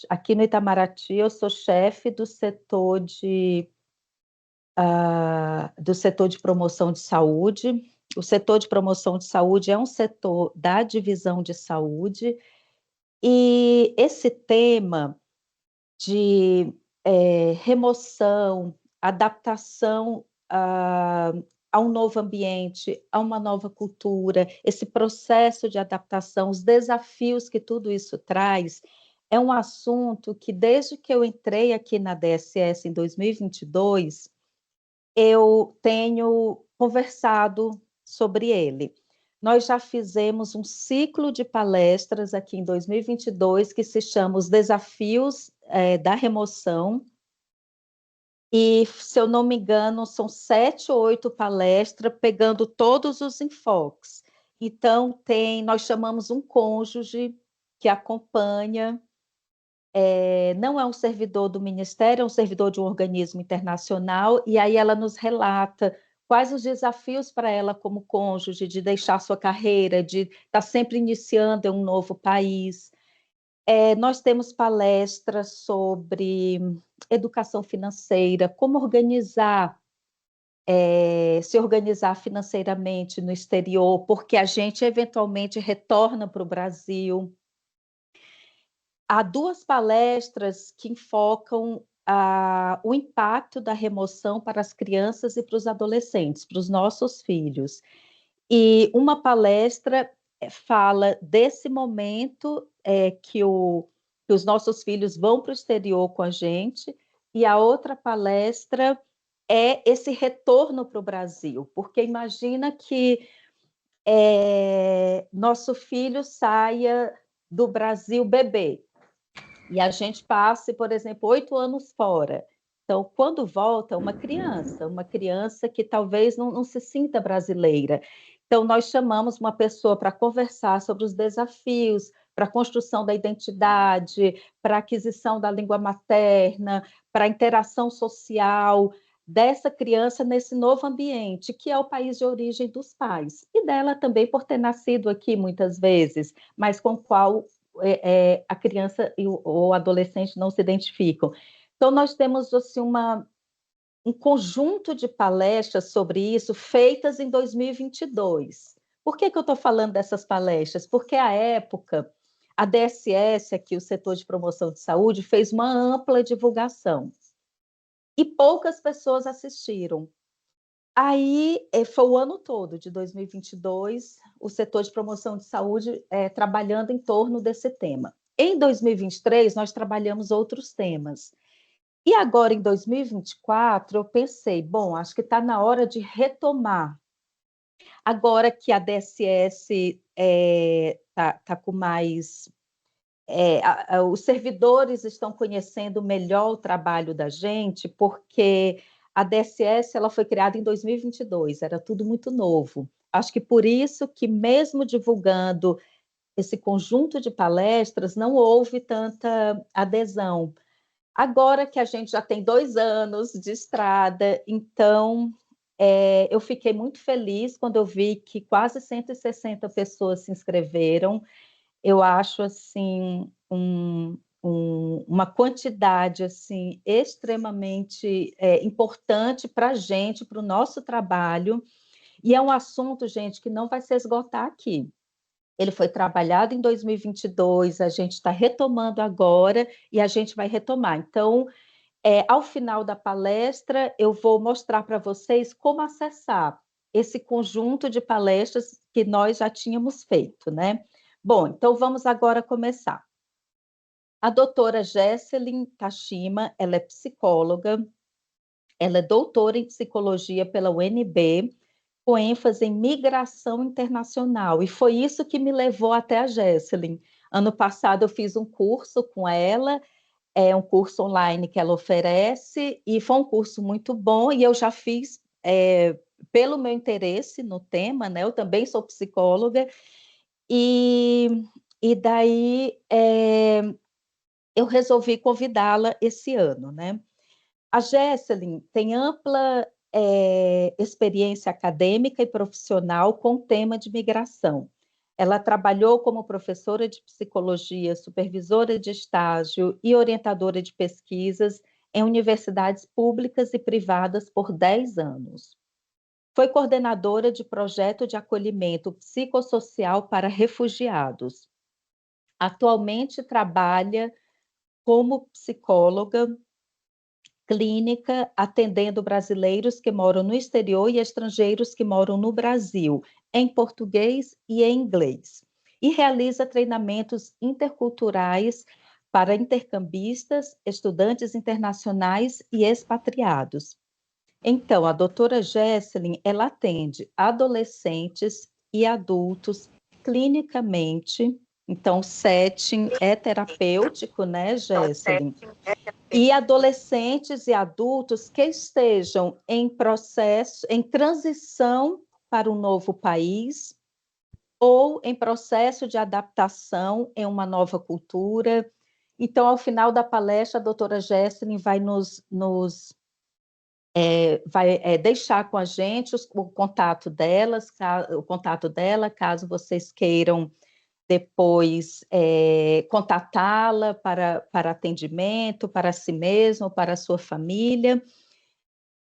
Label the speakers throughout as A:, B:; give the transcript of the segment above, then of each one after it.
A: Aqui no Itamaraty, eu sou chefe do setor de promoção de saúde. O setor de promoção de saúde é um setor da divisão de saúde, e esse tema de remoção, adaptação a um novo ambiente, a uma nova cultura, esse processo de adaptação, os desafios que tudo isso traz, é um assunto que, desde que eu entrei aqui na DSS em 2022, eu tenho conversado sobre ele. Nós já fizemos um ciclo de palestras aqui em 2022 que se chama Os Desafios da Remoção, e, se eu não me engano, são 7 ou 8 palestras, pegando todos os enfoques. Então, nós chamamos um cônjuge que acompanha, não é um servidor do Ministério, é um servidor de um organismo internacional, e aí ela nos relata quais os desafios para ela como cônjuge, de deixar sua carreira, de estar sempre iniciando em um novo país. Nós temos palestras sobre educação financeira, como se organizar financeiramente no exterior, porque a gente eventualmente retorna para o Brasil. Há 2 palestras que enfocam o impacto da remoção para as crianças e para os adolescentes, para os nossos filhos. E uma palestra fala desse momento que os nossos filhos vão para o exterior com a gente, e a outra palestra é esse retorno para o Brasil, porque imagina que nosso filho saia do Brasil bebê, e a gente passe, por exemplo, 8 anos fora. Então, quando volta, uma criança que talvez não se sinta brasileira. Então, nós chamamos uma pessoa para conversar sobre os desafios, para a construção da identidade, para a aquisição da língua materna, para a interação social dessa criança nesse novo ambiente, que é o país de origem dos pais, e dela também por ter nascido aqui muitas vezes, mas com o qual a criança ou o adolescente não se identificam. Então, nós temos assim, um conjunto de palestras sobre isso feitas em 2022. Por que eu estou falando dessas palestras? Porque, à época, a DSS, aqui, o setor de promoção de saúde, fez uma ampla divulgação e poucas pessoas assistiram. Aí, foi o ano todo de 2022, o setor de promoção de saúde trabalhando em torno desse tema. Em 2023, nós trabalhamos outros temas. E agora, em 2024, eu pensei, bom, acho que está na hora de retomar. Agora que a DSS tá com mais... os servidores estão conhecendo melhor o trabalho da gente, porque a DSS ela foi criada em 2022, era tudo muito novo. Acho que por isso que, mesmo divulgando esse conjunto de palestras, não houve tanta adesão. Agora que a gente já tem 2 anos de estrada, então eu fiquei muito feliz quando eu vi que quase 160 pessoas se inscreveram. Eu acho assim uma quantidade assim extremamente importante para a gente, para o nosso trabalho, e é um assunto, gente, que não vai se esgotar aqui. Ele foi trabalhado em 2022, a gente está retomando agora e a gente vai retomar. Então, ao final da palestra, eu vou mostrar para vocês como acessar esse conjunto de palestras que nós já tínhamos feito, né? Bom, então vamos agora começar. A doutora Jesselyn Tashima, ela é psicóloga, ela é doutora em psicologia pela UNB, com ênfase em migração internacional, e foi isso que me levou até a Jesselyn. Ano passado eu fiz um curso com ela, um curso online que ela oferece, e foi um curso muito bom, e eu já fiz pelo meu interesse no tema, né? Eu também sou psicóloga, e, e daí eu resolvi convidá-la esse ano, né? A Jesselyn tem ampla experiência acadêmica e profissional com o tema de migração. Ela trabalhou como professora de psicologia, supervisora de estágio e orientadora de pesquisas em universidades públicas e privadas por 10 anos. Foi coordenadora de projeto de acolhimento psicossocial para refugiados. Atualmente trabalha como psicóloga clínica, atendendo brasileiros que moram no exterior e estrangeiros que moram no Brasil, em português e em inglês. E realiza treinamentos interculturais para intercambistas, estudantes internacionais e expatriados. Então, a doutora Jesselyn, ela atende adolescentes e adultos clinicamente. Então, o setting é terapêutico, né, Jesselyn? E adolescentes e adultos que estejam em processo, em transição para um novo país ou em processo de adaptação em uma nova cultura. Então, ao final da palestra, a doutora Jesselyn vai deixar com a gente o contato delas, o contato dela, caso vocês queiram depois contatá-la para atendimento, para si mesmo, para a sua família.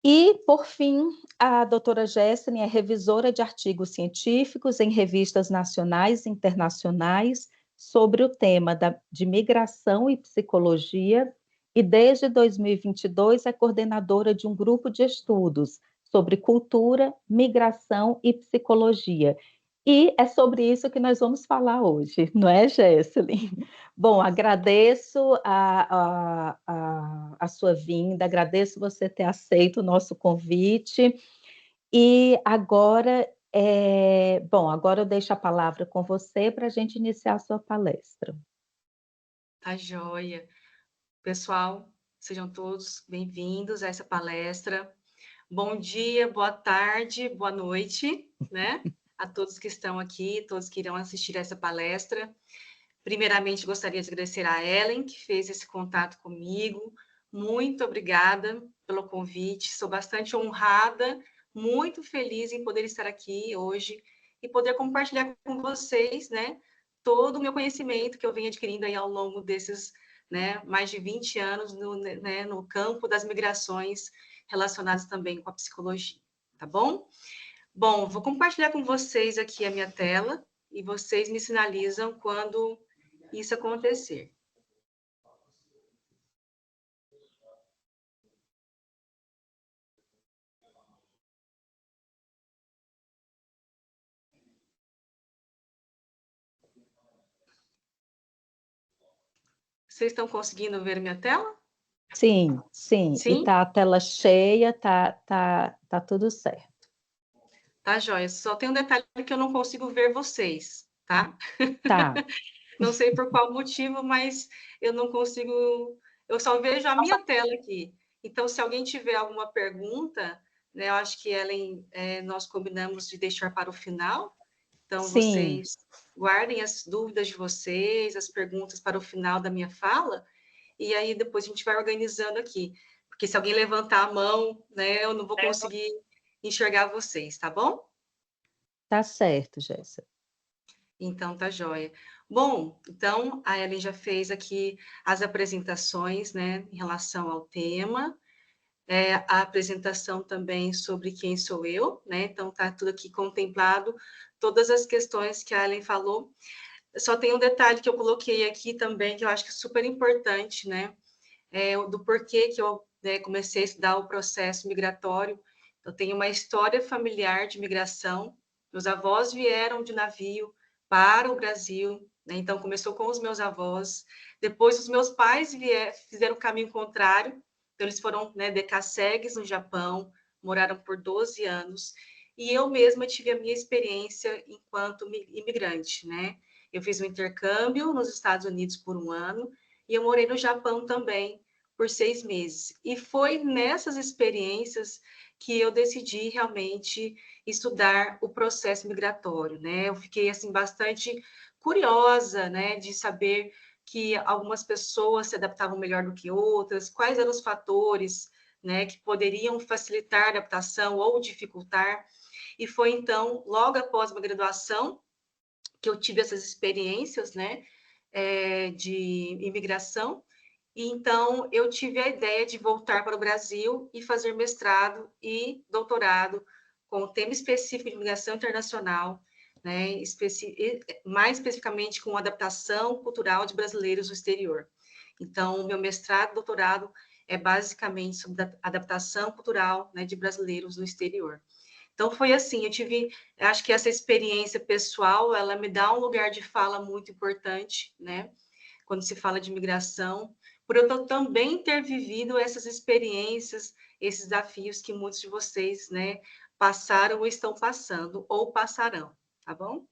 A: E, por fim, a doutora Jesselyn é revisora de artigos científicos em revistas nacionais e internacionais sobre o tema de migração e psicologia, e desde 2022 é coordenadora de um grupo de estudos sobre cultura, migração e psicologia. E é sobre isso que nós vamos falar hoje, não é, Jesselyn? Bom, agradeço a sua vinda, agradeço você ter aceito o nosso convite. E agora, agora eu deixo a palavra com você para a gente iniciar a sua palestra.
B: Tá joia. Pessoal, sejam todos bem-vindos a essa palestra. Bom dia, boa tarde, boa noite, né? A todos que estão aqui, todos que irão assistir a essa palestra. Primeiramente, gostaria de agradecer a Ellen, que fez esse contato comigo. Muito obrigada pelo convite. Sou bastante honrada, muito feliz em poder estar aqui hoje e poder compartilhar com vocês, né, todo o meu conhecimento que eu venho adquirindo aí ao longo desses, né, mais de 20 anos no campo das migrações relacionadas também com a psicologia, tá bom? Bom, vou compartilhar com vocês aqui a minha tela e vocês me sinalizam quando isso acontecer. Vocês estão conseguindo ver minha tela?
A: Sim, sim. E
B: Sim?
A: tá a tela cheia, tá tudo certo.
B: Tá, joia. Só tem um detalhe que eu não consigo ver vocês, tá?
A: Tá.
B: Não sei por qual motivo, mas eu não consigo. Eu só vejo a minha tela aqui. Então, se alguém tiver alguma pergunta, né, eu acho que, Ellen, nós combinamos de deixar para o final. Então,
A: Sim,
B: vocês guardem as dúvidas de vocês, as perguntas para o final da minha fala, e aí depois a gente vai organizando aqui. Porque se alguém levantar a mão, né, eu não vou conseguir enxergar vocês, tá bom?
A: tá certo, Jéssica.
B: Então, tá joia. Bom, então, a Ellen já fez aqui as apresentações, né, em relação ao tema, a apresentação também sobre quem sou eu, né, então tá tudo aqui contemplado, todas as questões que a Ellen falou. Só tem um detalhe que eu coloquei aqui também, que eu acho que é super importante, né, do porquê que eu, né, comecei a estudar o processo migratório. Eu tenho uma história familiar de migração, meus avós vieram de navio para o Brasil, né? Então começou com os meus avós, depois os meus pais fizeram o caminho contrário, então eles foram, né, decassegues no Japão, moraram por 12 anos, e eu mesma tive a minha experiência enquanto imigrante, né? Eu fiz um intercâmbio nos Estados Unidos por um ano, e eu morei no Japão também por 6 meses. E foi nessas experiências que eu decidi realmente estudar o processo migratório, né? Eu fiquei assim bastante curiosa, né, de saber que algumas pessoas se adaptavam melhor do que outras, quais eram os fatores, né, que poderiam facilitar a adaptação ou dificultar. E foi então, logo após uma graduação, que eu tive essas experiências, né, de imigração, e então eu tive a ideia de voltar para o Brasil e fazer mestrado e doutorado com o tema específico de imigração internacional, né, mais especificamente com adaptação cultural de brasileiros no exterior. Então, o meu mestrado e doutorado é basicamente sobre adaptação cultural, né, de brasileiros no exterior. Então, foi assim, acho que essa experiência pessoal, ela me dá um lugar de fala muito importante, né, quando se fala de imigração, por eu também ter vivido essas experiências, esses desafios que muitos de vocês, né, passaram ou estão passando, ou passarão, tá bom?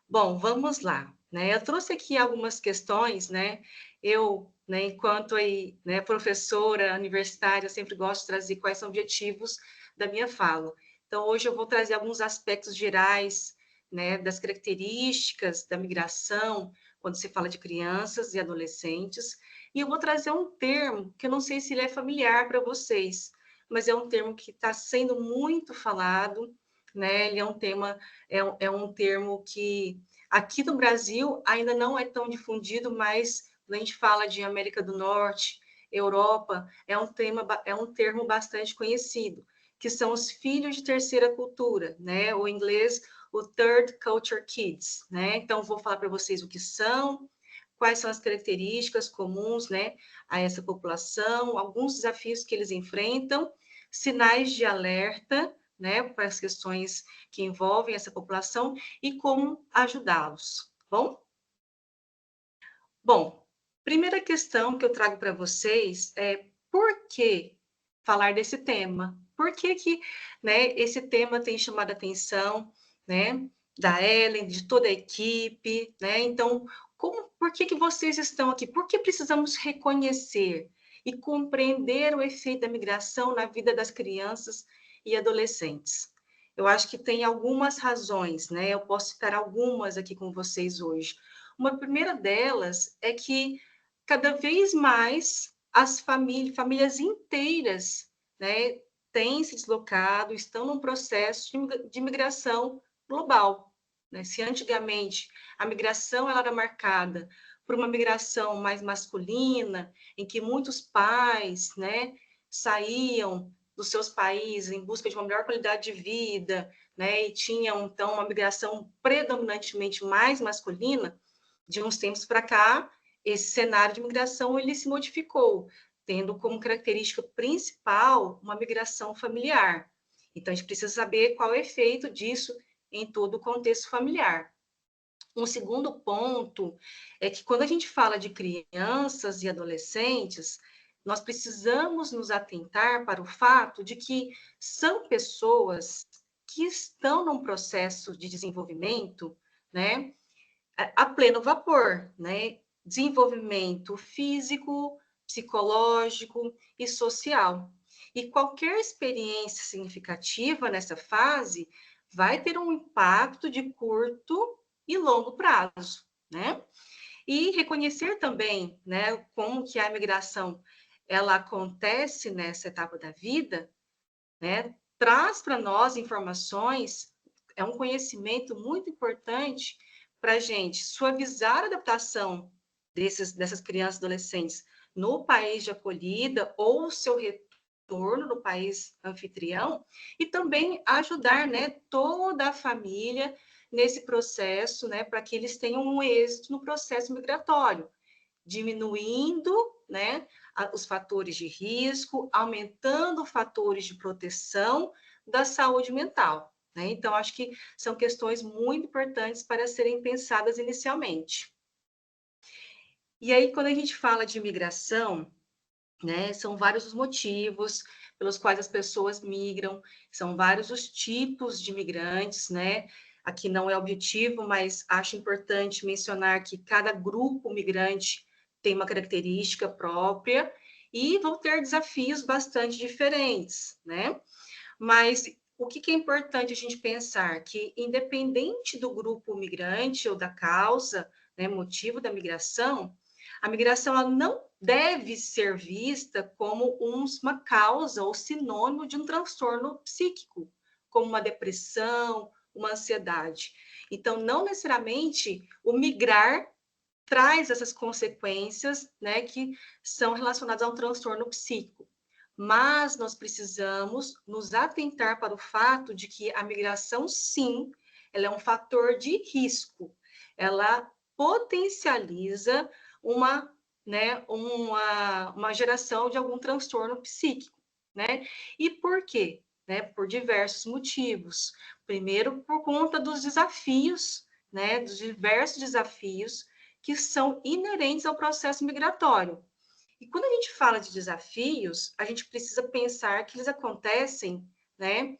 B: Bom, vamos lá, né? Eu trouxe aqui algumas questões, né? Eu, né, enquanto aí, né, professora universitária, eu sempre gosto de trazer quais são os objetivos da minha fala. Então, hoje eu vou trazer alguns aspectos gerais, né, das características da migração, quando se fala de crianças e adolescentes, e eu vou trazer um termo que eu não sei se ele é familiar para vocês, mas é um termo que está sendo muito falado, né? Ele é um tema, é um termo que aqui no Brasil ainda não é tão difundido, mas quando a gente fala de América do Norte, Europa, é um termo bastante conhecido, que são os filhos de terceira cultura, né? O inglês, o Third Culture Kids, né? Então, vou falar para vocês o que são, quais são as características comuns, né, a essa população, alguns desafios que eles enfrentam, sinais de alerta, né, para as questões que envolvem essa população e como ajudá-los, tá bom? Bom, primeira questão que eu trago para vocês é por que falar desse tema? Por que que, né, esse tema tem chamado a atenção, né, da Ellen, de toda a equipe, né? Então, por que que vocês estão aqui? Por que precisamos reconhecer e compreender o efeito da migração na vida das crianças e adolescentes? Eu acho que tem algumas razões, né? Eu posso citar algumas aqui com vocês hoje. Uma primeira delas é que cada vez mais as famílias inteiras, né, têm se deslocado, estão num processo de migração global, né? Se antigamente a migração ela era marcada por uma migração mais masculina, em que muitos pais, né, saíam dos seus países em busca de uma melhor qualidade de vida, né, e tinham então uma migração predominantemente mais masculina, de uns tempos para cá, esse cenário de migração ele se modificou, tendo como característica principal uma migração familiar. Então, a gente precisa saber qual é o efeito disso em todo o contexto familiar. Um segundo ponto é que quando a gente fala de crianças e adolescentes, nós precisamos nos atentar para o fato de que são pessoas que estão num processo de desenvolvimento, né, a pleno vapor, né? Desenvolvimento físico, psicológico e social. E qualquer experiência significativa nessa fase vai ter um impacto de curto e longo prazo, né? E reconhecer também, né, como que a migração ela acontece nessa etapa da vida, né? Traz para nós informações, é um conhecimento muito importante para a gente suavizar a adaptação dessas crianças e adolescentes no país de acolhida ou seu retorno no país anfitrião e também ajudar, né, toda a família nesse processo, né, para que eles tenham um êxito no processo migratório, diminuindo, né, os fatores de risco, aumentando fatores de proteção da saúde mental, né? Então, acho que são questões muito importantes para serem pensadas inicialmente. E aí, quando a gente fala de imigração, né, são vários os motivos pelos quais as pessoas migram, são vários os tipos de migrantes, né? Aqui não é objetivo, mas acho importante mencionar que cada grupo migrante tem uma característica própria e vão ter desafios bastante diferentes, né? Mas o que é importante a gente pensar? Que independente do grupo migrante ou da causa, né, motivo da migração, a migração ela não deve ser vista como uma causa ou sinônimo de um transtorno psíquico, como uma depressão, uma ansiedade. Então, não necessariamente o migrar traz essas consequências, né, que são relacionadas a um transtorno psíquico. Mas nós precisamos nos atentar para o fato de que a migração, sim, ela é um fator de risco. Ela potencializa uma, né, uma geração de algum transtorno psíquico, né? E por quê? Né? Por diversos motivos. Primeiro, por conta dos desafios, né, dos diversos desafios que são inerentes ao processo migratório. E quando a gente fala de desafios, a gente precisa pensar que eles acontecem, né,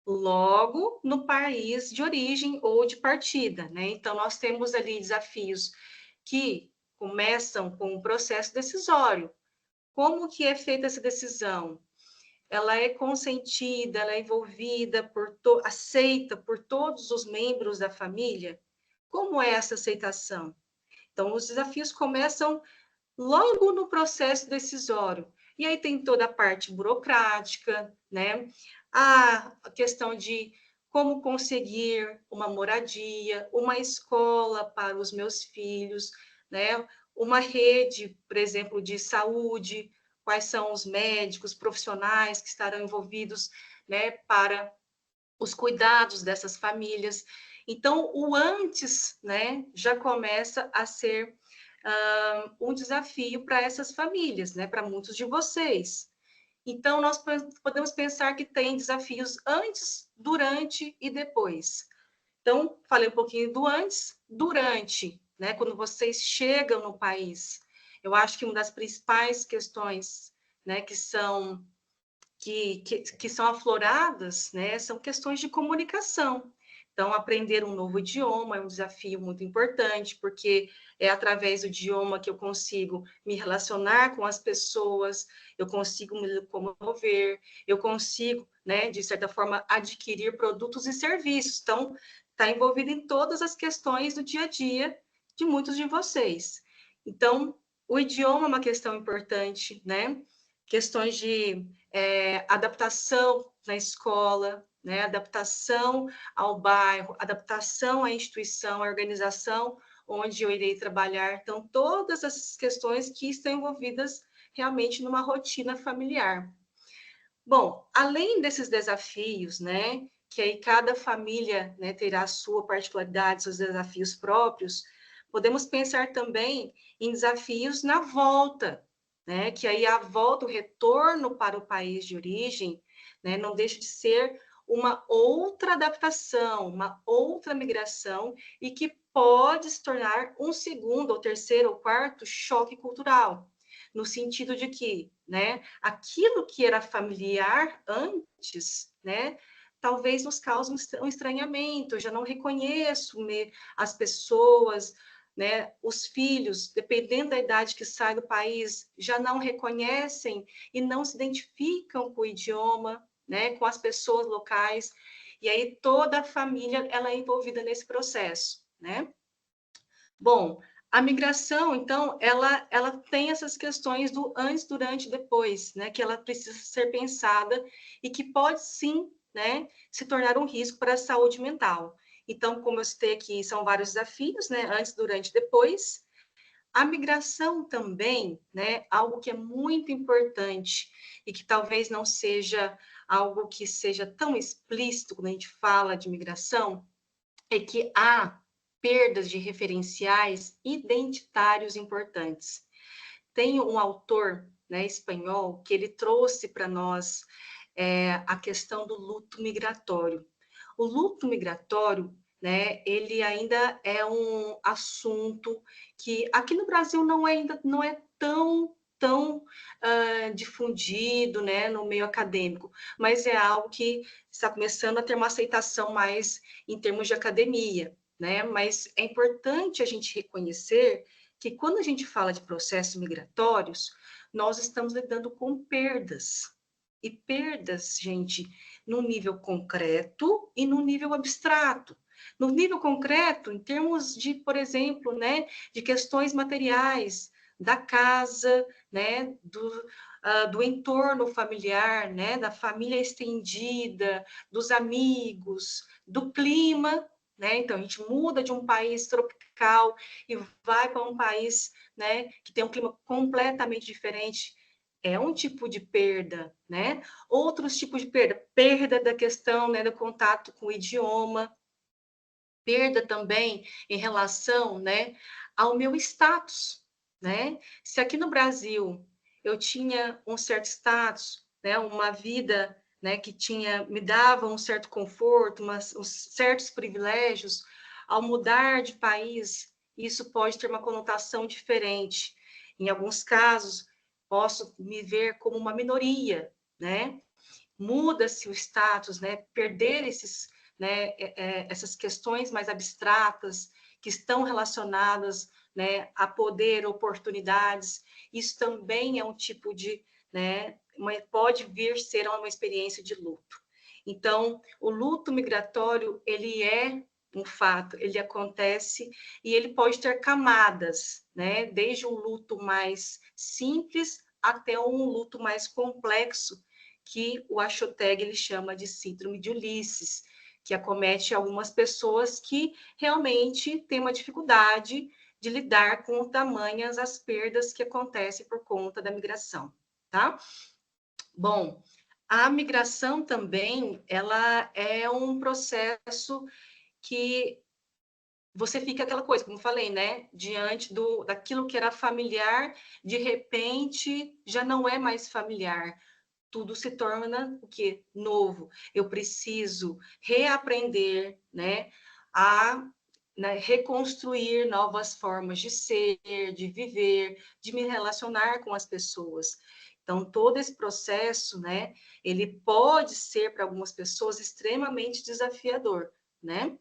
B: logo no país de origem ou de partida, né? Então, nós temos ali desafios que começam com o processo decisório. Como que é feita essa decisão? Ela é consentida, ela é envolvida aceita por todos os membros da família? Como é essa aceitação? Então, os desafios começam logo no processo decisório. E aí tem toda a parte burocrática, né? A questão de como conseguir uma moradia, uma escola para os meus filhos, né? Uma rede, por exemplo, de saúde, quais são os médicos, profissionais que estarão envolvidos, né, para os cuidados dessas famílias. Então, o antes, né, já começa a ser um desafio para essas famílias, né, para muitos de vocês. Então, nós podemos pensar que tem desafios antes, durante e depois. Então, falei um pouquinho do antes, durante, né, quando vocês chegam no país. Eu acho que uma das principais questões, né, que são afloradas, né, são questões de comunicação. Então, aprender um novo idioma é um desafio muito importante, porque é através do idioma que eu consigo me relacionar com as pessoas, eu consigo me locomover, eu consigo, né, de certa forma, adquirir produtos e serviços. Então, está envolvido em todas as questões do dia a dia de muitos de vocês. Então, o idioma é uma questão importante, né? Questões de adaptação na escola, né? Adaptação ao bairro, adaptação à instituição, à organização onde eu irei trabalhar. Então, todas essas questões que estão envolvidas realmente numa rotina familiar. Bom, além desses desafios, né, que aí cada família, né, terá a sua particularidade, seus desafios próprios, podemos pensar também em desafios na volta, né, que aí a volta, o retorno para o país de origem, né, não deixa de ser uma outra adaptação, uma outra migração e que pode se tornar um segundo, ou terceiro, ou quarto choque cultural, no sentido de que, né, aquilo que era familiar antes, né, talvez nos cause um estranhamento, eu já não reconheço as pessoas, né, os filhos, dependendo da idade que sai do país, já não reconhecem e não se identificam com o idioma, né, com as pessoas locais, e aí toda a família ela é envolvida nesse processo, né? Bom, a migração, então, ela tem essas questões do antes, durante e depois, né? Que ela precisa ser pensada e que pode sim, né, se tornar um risco para a saúde mental. Então, como eu citei aqui, são vários desafios, né? Antes, durante e depois. A migração também, né? Algo que é muito importante e que talvez não seja algo que seja tão explícito quando a gente fala de migração, é que há perdas de referenciais identitários importantes. Tem um autor, né, espanhol que ele trouxe para nós a questão do luto migratório. O luto migratório, né, ele ainda é um assunto que aqui no Brasil ainda não é tão difundido, né, no meio acadêmico, mas é algo que está começando a ter uma aceitação mais em termos de academia, né? Mas é importante a gente reconhecer que quando a gente fala de processos migratórios, nós estamos lidando com perdas. E perdas, gente, no nível concreto e no nível abstrato. No nível concreto, em termos de, por exemplo, né, de questões materiais, da casa, né, do entorno familiar, né, da família estendida, dos amigos, do clima, né? Então, a gente muda de um país tropical e vai para um país, né, que tem um clima completamente diferente. É um tipo de perda, né? Outros tipos de perda, perda da questão, né, do contato com o idioma, perda também em relação, né, ao meu status, né? Se aqui no Brasil eu tinha um certo status, né, uma vida, né, que tinha me dava um certo conforto, uns certos privilégios, ao mudar de país, isso pode ter uma conotação diferente. Em alguns casos, posso me ver como uma minoria, né? Muda-se o status, né? Perder esses, né, essas questões mais abstratas que estão relacionadas, né, a poder, oportunidades. Isso também é um tipo de, né, pode vir ser uma experiência de luto. Então, o luto migratório, ele é um fato, ele acontece e ele pode ter camadas, né? Desde um luto mais simples até um luto mais complexo, que o Axoteg ele chama de síndrome de Ulisses, que acomete algumas pessoas que realmente têm uma dificuldade de lidar com tamanhas as perdas que acontecem por conta da migração, tá? Bom, a migração também, ela é um processo que você fica aquela coisa, como eu falei, né? Diante daquilo que era familiar, de repente já não é mais familiar. Tudo se torna o quê? Novo. Eu preciso reaprender, né? A, né, reconstruir novas formas de ser, de viver, de me relacionar com as pessoas. Então, todo esse processo, né, ele pode ser para algumas pessoas extremamente desafiador, né?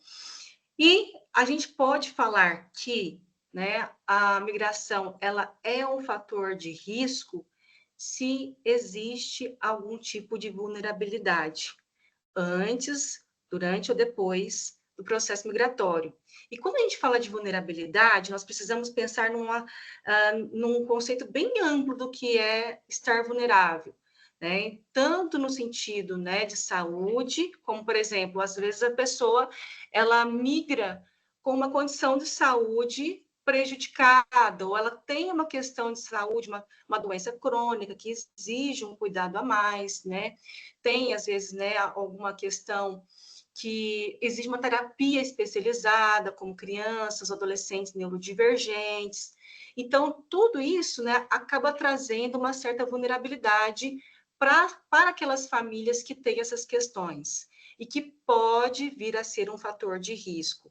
B: E a gente pode falar que, né, a migração ela é um fator de risco se existe algum tipo de vulnerabilidade antes, durante ou depois do processo migratório. E quando a gente fala de vulnerabilidade, nós precisamos pensar num conceito bem amplo do que é estar vulnerável, né? Tanto no sentido, né, de saúde, como, por exemplo, às vezes a pessoa ela migra com uma condição de saúde prejudicada, ou ela tem uma questão de saúde, uma doença crônica que exige um cuidado a mais, né? Tem, às vezes, né, alguma questão que exige uma terapia especializada, como crianças, adolescentes neurodivergentes. Então, tudo isso, né, acaba trazendo uma certa vulnerabilidade para aquelas famílias que têm essas questões e que pode vir a ser um fator de risco.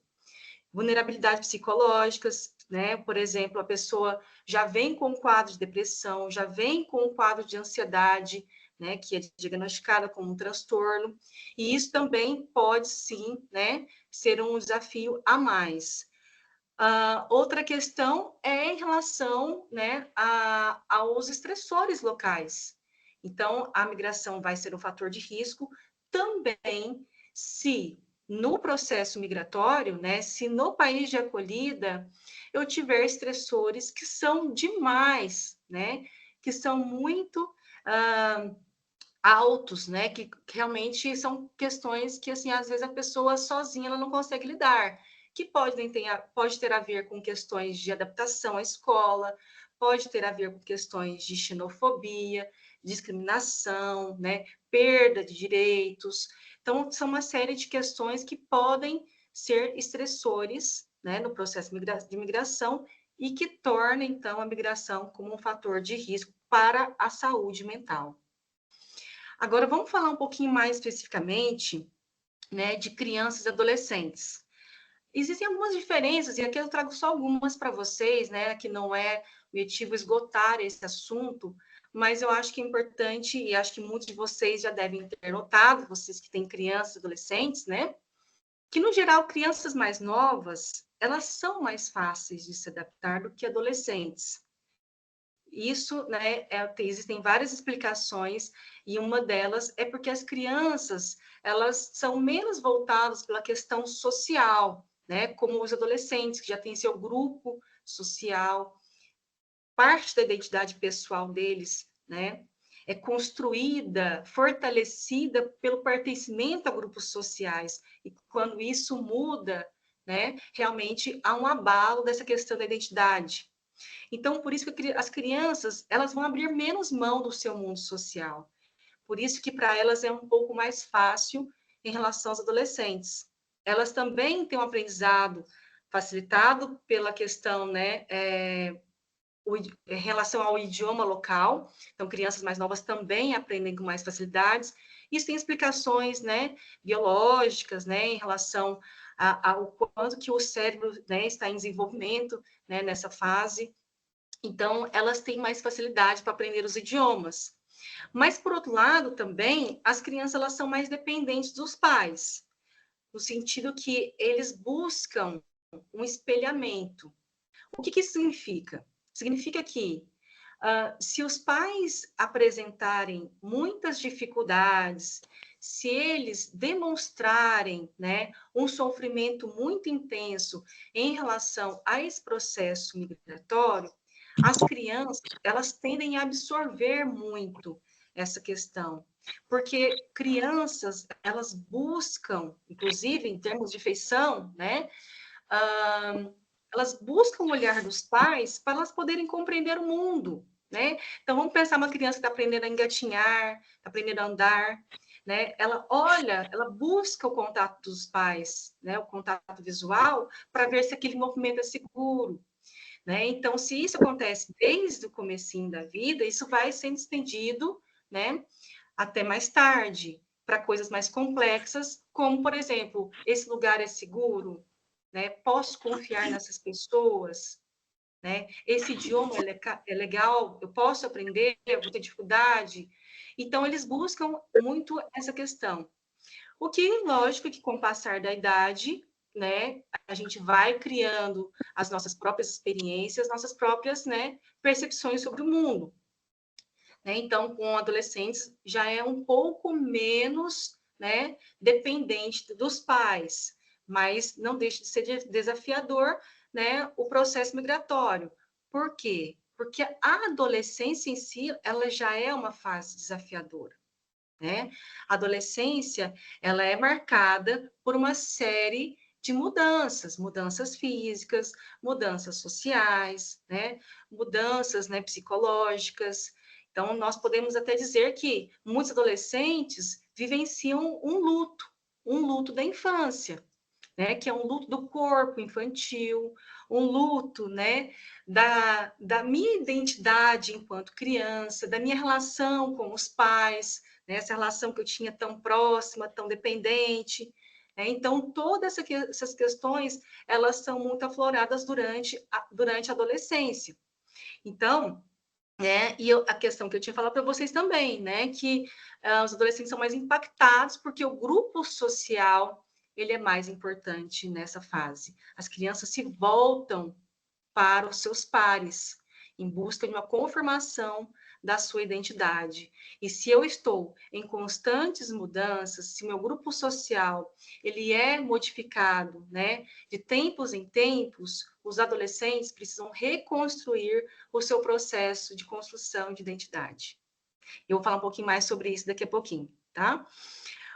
B: Vulnerabilidades psicológicas, né? Por exemplo, a pessoa já vem com um quadro de depressão, já vem com um quadro de ansiedade, né? Que é diagnosticada como um transtorno, e isso também pode, sim, né? Ser um desafio a mais. Outra questão é em relação, né, aos estressores locais. Então, a migração vai ser um fator de risco também se no processo migratório, né, se no país de acolhida eu tiver estressores que são demais, né, que são muito altos, né, que realmente são questões que, assim, às vezes a pessoa sozinha ela não consegue lidar, que pode ter a ver com questões de adaptação à escola, pode ter a ver com questões de xenofobia, discriminação, né, perda de direitos. Então, são uma série de questões que podem ser estressores, né, no processo de migração e que torna, então, a migração como um fator de risco para a saúde mental. Agora, vamos falar um pouquinho mais especificamente, né, de crianças e adolescentes. Existem algumas diferenças, e aqui eu trago só algumas para vocês, né, que não é objetivo esgotar esse assunto, mas eu acho que é importante, e acho que muitos de vocês já devem ter notado, vocês que têm crianças e adolescentes, né, que, no geral, crianças mais novas, elas são mais fáceis de se adaptar do que adolescentes. Isso, né, existem várias explicações, e uma delas é porque as crianças, elas são menos voltadas pela questão social, né, como os adolescentes, que já têm seu grupo social, parte da identidade pessoal deles, né, é construída, fortalecida pelo pertencimento a grupos sociais, e quando isso muda, né, realmente há um abalo dessa questão da identidade. Então, por isso que as crianças, elas vão abrir menos mão do seu mundo social. Por isso que para elas é um pouco mais fácil em relação aos adolescentes. Elas também têm um aprendizado facilitado pela questão, né, em relação ao idioma local. Então, crianças mais novas também aprendem com mais facilidades. Isso tem explicações, né, biológicas, né, em relação ao quanto que o cérebro, né, está em desenvolvimento, né, nessa fase. Então, elas têm mais facilidade para aprender os idiomas. Mas, por outro lado, também, as crianças elas são mais dependentes dos pais, no sentido que eles buscam um espelhamento. O que isso significa? Significa que, se os pais apresentarem muitas dificuldades, se eles demonstrarem, né, um sofrimento muito intenso em relação a esse processo migratório, as crianças, elas tendem a absorver muito essa questão, porque crianças, elas buscam, inclusive em termos de feição, né, elas buscam o olhar dos pais para elas poderem compreender o mundo, né? Então, vamos pensar uma criança que está aprendendo a engatinhar, está aprendendo a andar, né? Ela olha, ela busca o contato dos pais, né? O contato visual, para ver se aquele movimento é seguro, né? Então, se isso acontece desde o comecinho da vida, isso vai sendo estendido, né? Até mais tarde, para coisas mais complexas, como, por exemplo, esse lugar é seguro, né? Posso confiar nessas pessoas, né? Esse idioma é legal, eu posso aprender, eu vou ter dificuldade. Então, eles buscam muito essa questão. O que, lógico, que com o passar da idade, né, a gente vai criando as nossas próprias experiências, nossas próprias, né, percepções sobre o mundo. Né? Então, com adolescentes, já é um pouco menos, né, dependente dos pais, mas não deixa de ser desafiador, né, o processo migratório. Por quê? Porque a adolescência em si, ela já é uma fase desafiadora. Né? A adolescência, ela é marcada por uma série de mudanças, mudanças físicas, mudanças sociais, né? Mudanças, né, psicológicas. Então, nós podemos até dizer que muitos adolescentes vivenciam um luto da infância, né, que é um luto do corpo infantil, um luto, né, da minha identidade enquanto criança, da minha relação com os pais, né, essa relação que eu tinha tão próxima, tão dependente. Né? Então, todas essas questões, elas são muito afloradas durante a adolescência. Então, né, e a questão que eu tinha falado para vocês também, né, que os adolescentes são mais impactados porque o grupo social ele é mais importante nessa fase. As crianças se voltam para os seus pares, em busca de uma confirmação da sua identidade. E se eu estou em constantes mudanças, se meu grupo social ele é modificado, né, de tempos em tempos, os adolescentes precisam reconstruir o seu processo de construção de identidade. Eu vou falar um pouquinho mais sobre isso daqui a pouquinho, tá?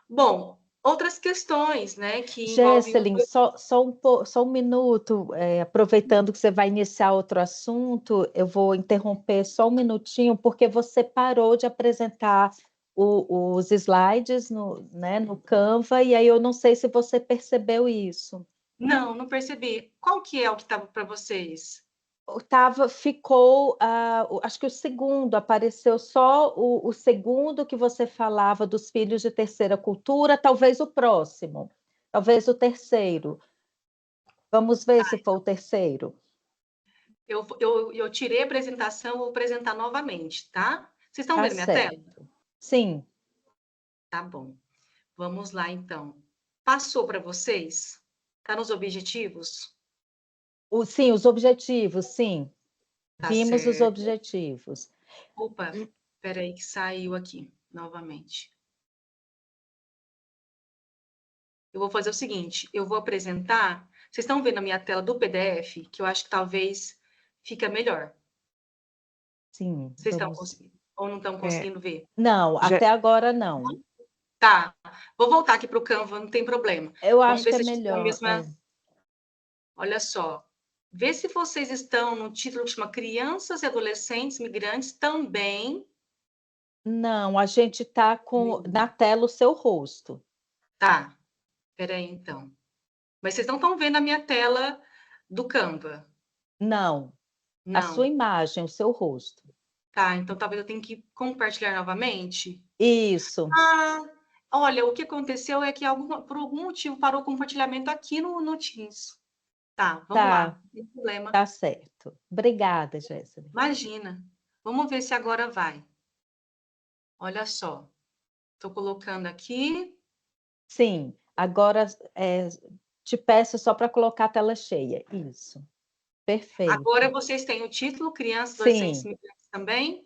B: Bom, outras questões, né, que envolvem
A: Gesselin, só um minuto, aproveitando que você vai iniciar outro assunto, eu vou interromper só um minutinho, porque você parou de apresentar os slides né, no Canva, e aí eu não sei se você percebeu isso.
B: Não percebi. Qual que é o que estava para vocês?
A: Ficou, acho que o segundo, apareceu só o segundo que você falava dos filhos de terceira cultura, talvez o próximo, talvez o terceiro. Vamos ver se for o terceiro.
B: Eu tirei a apresentação, vou apresentar novamente, tá? Vocês estão
A: Tá
B: vendo minha tela?
A: certo. Sim.
B: Tá bom. Vamos lá, então. Passou para vocês? Tá nos objetivos?
A: Sim, os objetivos, sim.
B: Tá
A: Vimos os
B: certo.
A: objetivos.
B: Opa, peraí que saiu aqui novamente. Eu vou fazer o seguinte, eu vou apresentar. Vocês estão vendo a minha tela do PDF, que eu acho que talvez fica melhor.
A: Sim,
B: Vocês estão
A: vamos.
B: conseguindo ou não estão conseguindo ver?
A: Não, até agora não.
B: Tá. Vou voltar aqui para o Canva, não tem problema.
A: Eu
B: Vamos
A: acho
B: ver
A: que é
B: se a gente tem a
A: melhor.
B: mesma. Olha só, vê se vocês estão no título que chama Crianças e Adolescentes Migrantes também.
A: Não, a gente está com na tela o seu rosto.
B: Tá, espera aí então. Mas vocês não estão vendo a minha tela do Canva?
A: Não, a sua
B: Não.
A: imagem, o seu rosto.
B: Tá, então talvez eu tenha que compartilhar novamente.
A: Isso,
B: Ah, olha, o que aconteceu é que por algum motivo parou o compartilhamento aqui no Teams. Tá, vamos
A: tá,
B: lá, não tem problema.
A: tá certo. Obrigada, Jéssica.
B: Imagina. Vamos ver se agora vai. Olha só, estou colocando aqui.
A: Sim, agora, te peço só para colocar a tela cheia. Isso,
B: Agora
A: perfeito.
B: vocês têm o título Crianças, Adolescentes e
A: Sim,
B: Migrantes também?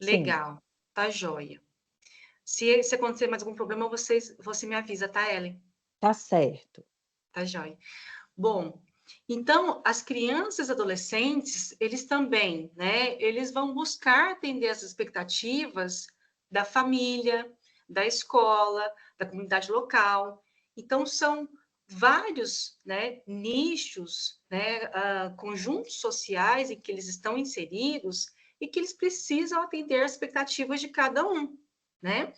A: sim,
B: Legal, tá joia. Se acontecer mais algum problema, você me avisa, tá, Ellen?
A: tá certo.
B: Tá joia. Bom, então, as crianças e adolescentes, eles também, né? Eles vão buscar atender as expectativas da família, da escola, da comunidade local. Então, são vários, né, nichos, né, conjuntos sociais em que eles estão inseridos e que eles precisam atender as expectativas de cada um, né?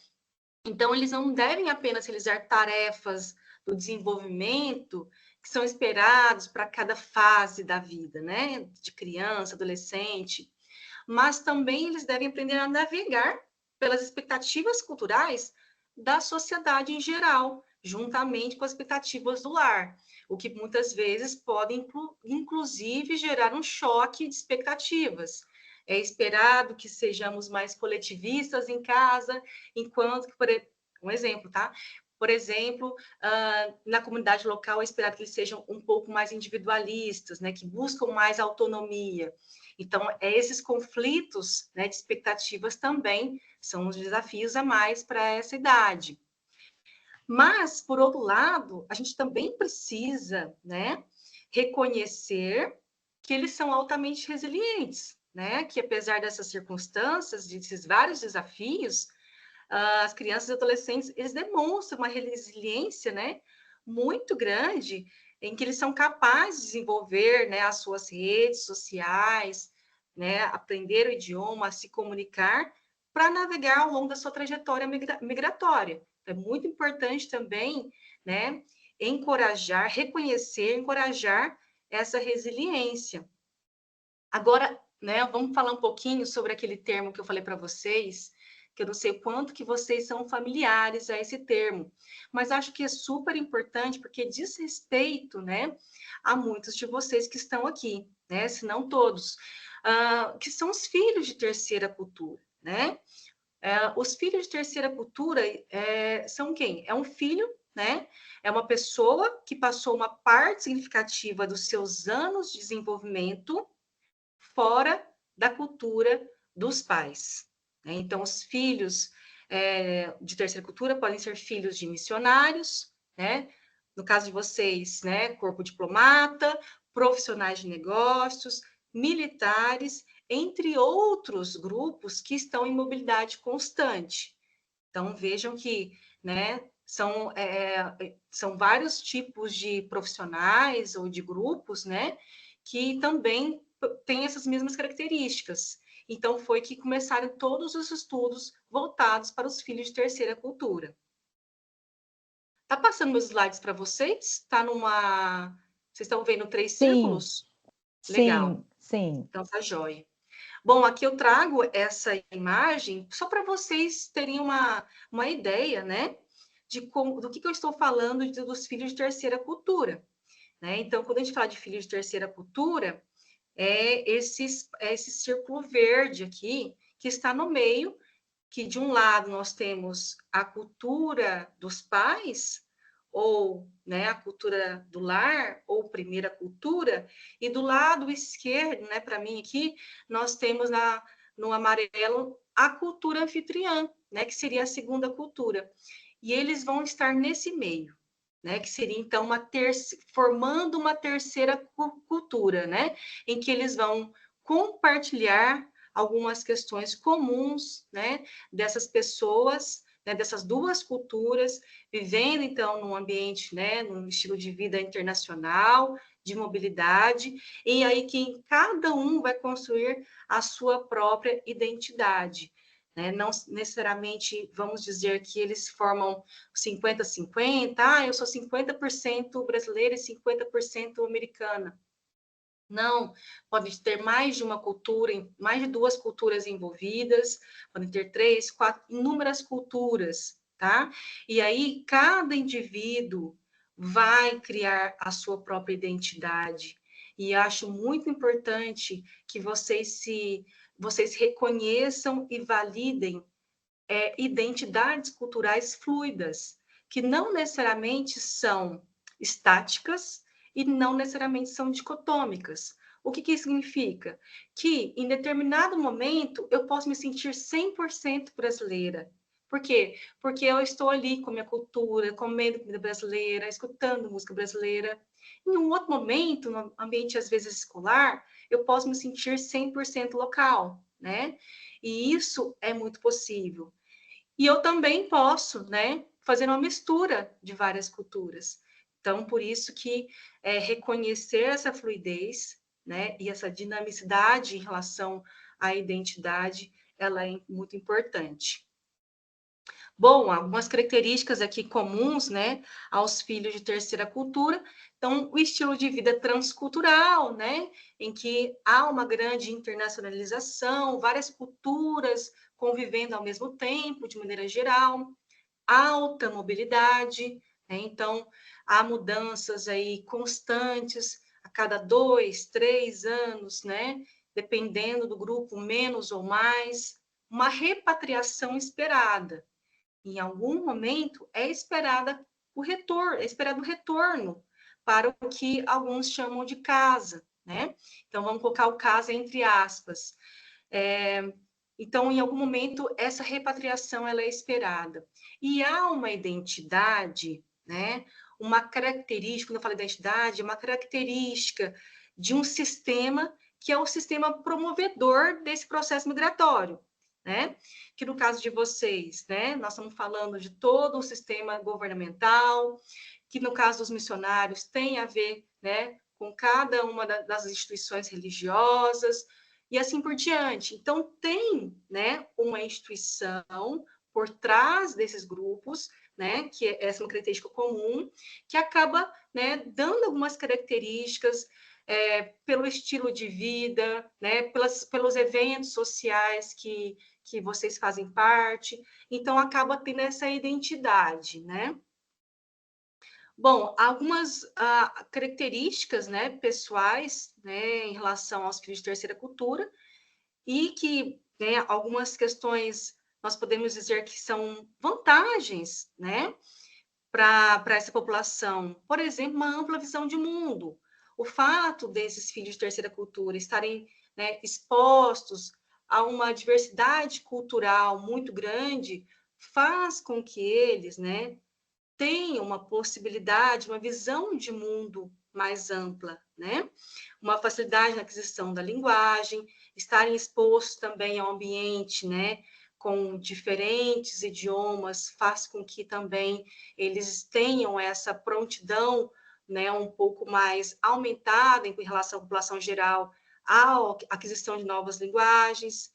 B: Então, eles não devem apenas realizar tarefas do desenvolvimento que são esperados para cada fase da vida, né? De criança, adolescente, mas também eles devem aprender a navegar pelas expectativas culturais da sociedade em geral, juntamente com as expectativas do lar, o que muitas vezes pode, inclusive, gerar um choque de expectativas. É esperado que sejamos mais coletivistas em casa, enquanto que, um exemplo, tá? Por exemplo, na comunidade local é esperado que eles sejam um pouco mais individualistas, né, que buscam mais autonomia. Então, esses conflitos, né, de expectativas também são os desafios a mais para essa idade. Mas, por outro lado, a gente também precisa, né, reconhecer que eles são altamente resilientes, né, que apesar dessas circunstâncias, desses vários desafios, as crianças e adolescentes, eles demonstram uma resiliência, né, muito grande, em que eles são capazes de desenvolver, né, as suas redes sociais, né, aprender o idioma, se comunicar, para navegar ao longo da sua trajetória migratória. É muito importante também, né, encorajar, reconhecer, encorajar essa resiliência. Agora, né, vamos falar um pouquinho sobre aquele termo que eu falei para vocês, que eu não sei o quanto que vocês são familiares a esse termo, mas acho que é super importante porque diz respeito, né, a muitos de vocês que estão aqui, né, se não todos, que são os filhos de terceira cultura, né? Os filhos de terceira cultura são quem? É um filho, né? É uma pessoa que passou uma parte significativa dos seus anos de desenvolvimento fora da cultura dos pais, né? Então, os filhos de terceira cultura podem ser filhos de missionários, né? No caso de vocês, né? Corpo diplomata, profissionais de negócios, militares, entre outros grupos que estão em mobilidade constante. Então, vejam que, né? São vários tipos de profissionais ou de grupos, né? Que também tem essas mesmas características. Então, foi que começaram todos os estudos voltados para os filhos de terceira cultura. Tá passando meus slides para vocês? Tá numa. Vocês estão vendo 3
A: Sim,
B: círculos? Legal.
A: sim, sim.
B: Então, tá jóia. Bom, aqui eu trago essa imagem só para vocês terem uma ideia, né? Do que eu estou falando dos filhos de terceira cultura. Né? Então, quando a gente fala de filhos de terceira cultura, esse círculo verde aqui, que está no meio, que de um lado nós temos a cultura dos pais, ou né, a cultura do lar, ou primeira cultura, e do lado esquerdo, né, para mim aqui, nós temos no amarelo a cultura anfitriã, né, que seria a segunda cultura. E eles vão estar nesse meio. Né, que seria então formando uma terceira cultura, né, em que eles vão compartilhar algumas questões comuns, né, dessas pessoas, né, dessas duas culturas, vivendo então num ambiente, né, num estilo de vida internacional, de mobilidade, e aí que cada um vai construir a sua própria identidade. Né? Não necessariamente vamos dizer que eles formam 50-50, eu sou 50% brasileira e 50% americana. Não, pode ter mais de uma cultura, mais de duas culturas envolvidas, podem ter 3, 4, inúmeras culturas, tá? E aí cada indivíduo vai criar a sua própria identidade. E acho muito importante que vocês reconheçam e validem identidades culturais fluidas, que não necessariamente são estáticas e não necessariamente são dicotômicas. O que isso significa? Que em determinado momento eu posso me sentir 100% brasileira. Por quê? Porque eu estou ali com a minha cultura, comendo comida brasileira, escutando música brasileira. Em um outro momento, no ambiente às vezes escolar, eu posso me sentir 100% local, né? E isso é muito possível. E eu também posso, né, fazer uma mistura de várias culturas. Então, por isso que reconhecer essa fluidez, né, e essa dinamicidade em relação à identidade, ela é muito importante. Bom, algumas características aqui comuns, né, aos filhos de terceira cultura. Então, o estilo de vida transcultural, né, em que há uma grande internacionalização, várias culturas convivendo ao mesmo tempo, de maneira geral, alta mobilidade, né? Então, há mudanças aí constantes a cada 2, 3 anos, né? Dependendo do grupo, menos ou mais, uma repatriação esperada. Em algum momento é esperada o retorno, é esperado o retorno para o que alguns chamam de casa, né? Então vamos colocar o casa entre aspas. Então, em algum momento, essa repatriação ela é esperada. E há uma identidade, né? Uma característica, quando eu falo identidade, é uma característica de um sistema que é o sistema promovedor desse processo migratório, né? Que no caso de vocês, né? Nós estamos falando de todo um sistema governamental, que no caso dos missionários tem a ver, né? Com cada uma das instituições religiosas, e assim por diante. Então, tem, né, uma instituição por trás desses grupos, né, que é essa uma característica comum, que acaba, né, dando algumas características pelo estilo de vida, né, pelos eventos sociais que vocês fazem parte. Então, acaba tendo essa identidade, né? Bom, algumas características, né, pessoais, né, em relação aos filhos de terceira cultura, e que, né, algumas questões nós podemos dizer que são vantagens, né, para essa população. Por exemplo, uma ampla visão de mundo. O fato desses filhos de terceira cultura estarem, né, expostos a uma diversidade cultural muito grande faz com que eles, né, tenham uma possibilidade, uma visão de mundo mais ampla, né? Uma facilidade na aquisição da linguagem, estarem expostos também ao ambiente, né? Com diferentes idiomas, faz com que também eles tenham essa prontidão, né? Um pouco mais aumentada em relação à população geral, à aquisição de novas linguagens.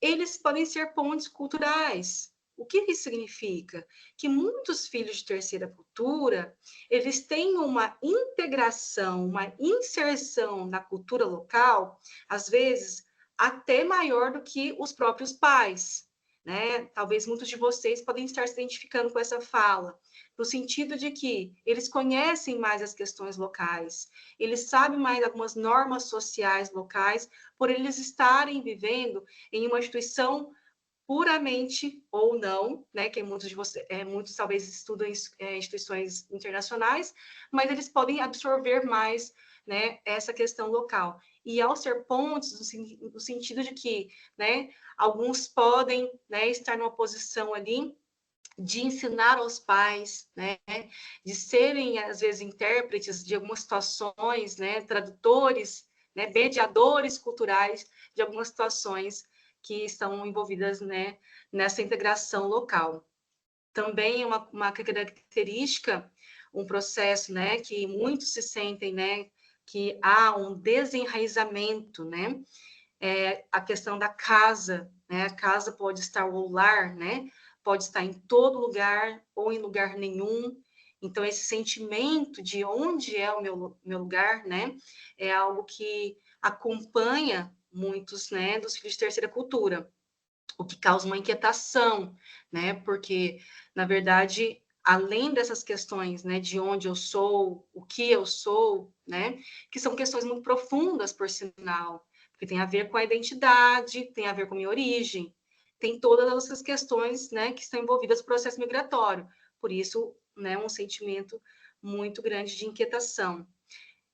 B: Eles podem ser pontes culturais. O que isso significa? Que muitos filhos de terceira cultura, eles têm uma integração, uma inserção na cultura local, às vezes até maior do que os próprios pais, né? Talvez muitos de vocês podem estar se identificando com essa fala, no sentido de que eles conhecem mais as questões locais, eles sabem mais algumas normas sociais locais, por eles estarem vivendo em uma instituição puramente ou não, né, que muitos de vocês, muitos talvez estudam instituições internacionais, mas eles podem absorver mais, né, essa questão local. E ao ser pontos, no sentido de que, né, alguns podem, né, estar numa posição ali de ensinar aos pais, né, de serem às vezes intérpretes de algumas situações, né, tradutores, né, mediadores culturais de algumas situações que estão envolvidas, né, nessa integração local. Também é uma característica, um processo, né, que muitos se sentem, né, que há um desenraizamento, né? A questão da casa, né? A casa pode estar, o lar, né? Pode estar em todo lugar ou em lugar nenhum. Então, esse sentimento de onde é o meu lugar, né? É algo que acompanha muitos, né, dos filhos de terceira cultura, o que causa uma inquietação, né? Porque, na verdade, além dessas questões, né, de onde eu sou, o que eu sou, né, que são questões muito profundas, por sinal, porque tem a ver com a identidade, tem a ver com a minha origem, tem todas essas questões, né, que estão envolvidas no processo migratório. Por isso, né, um sentimento muito grande de inquietação.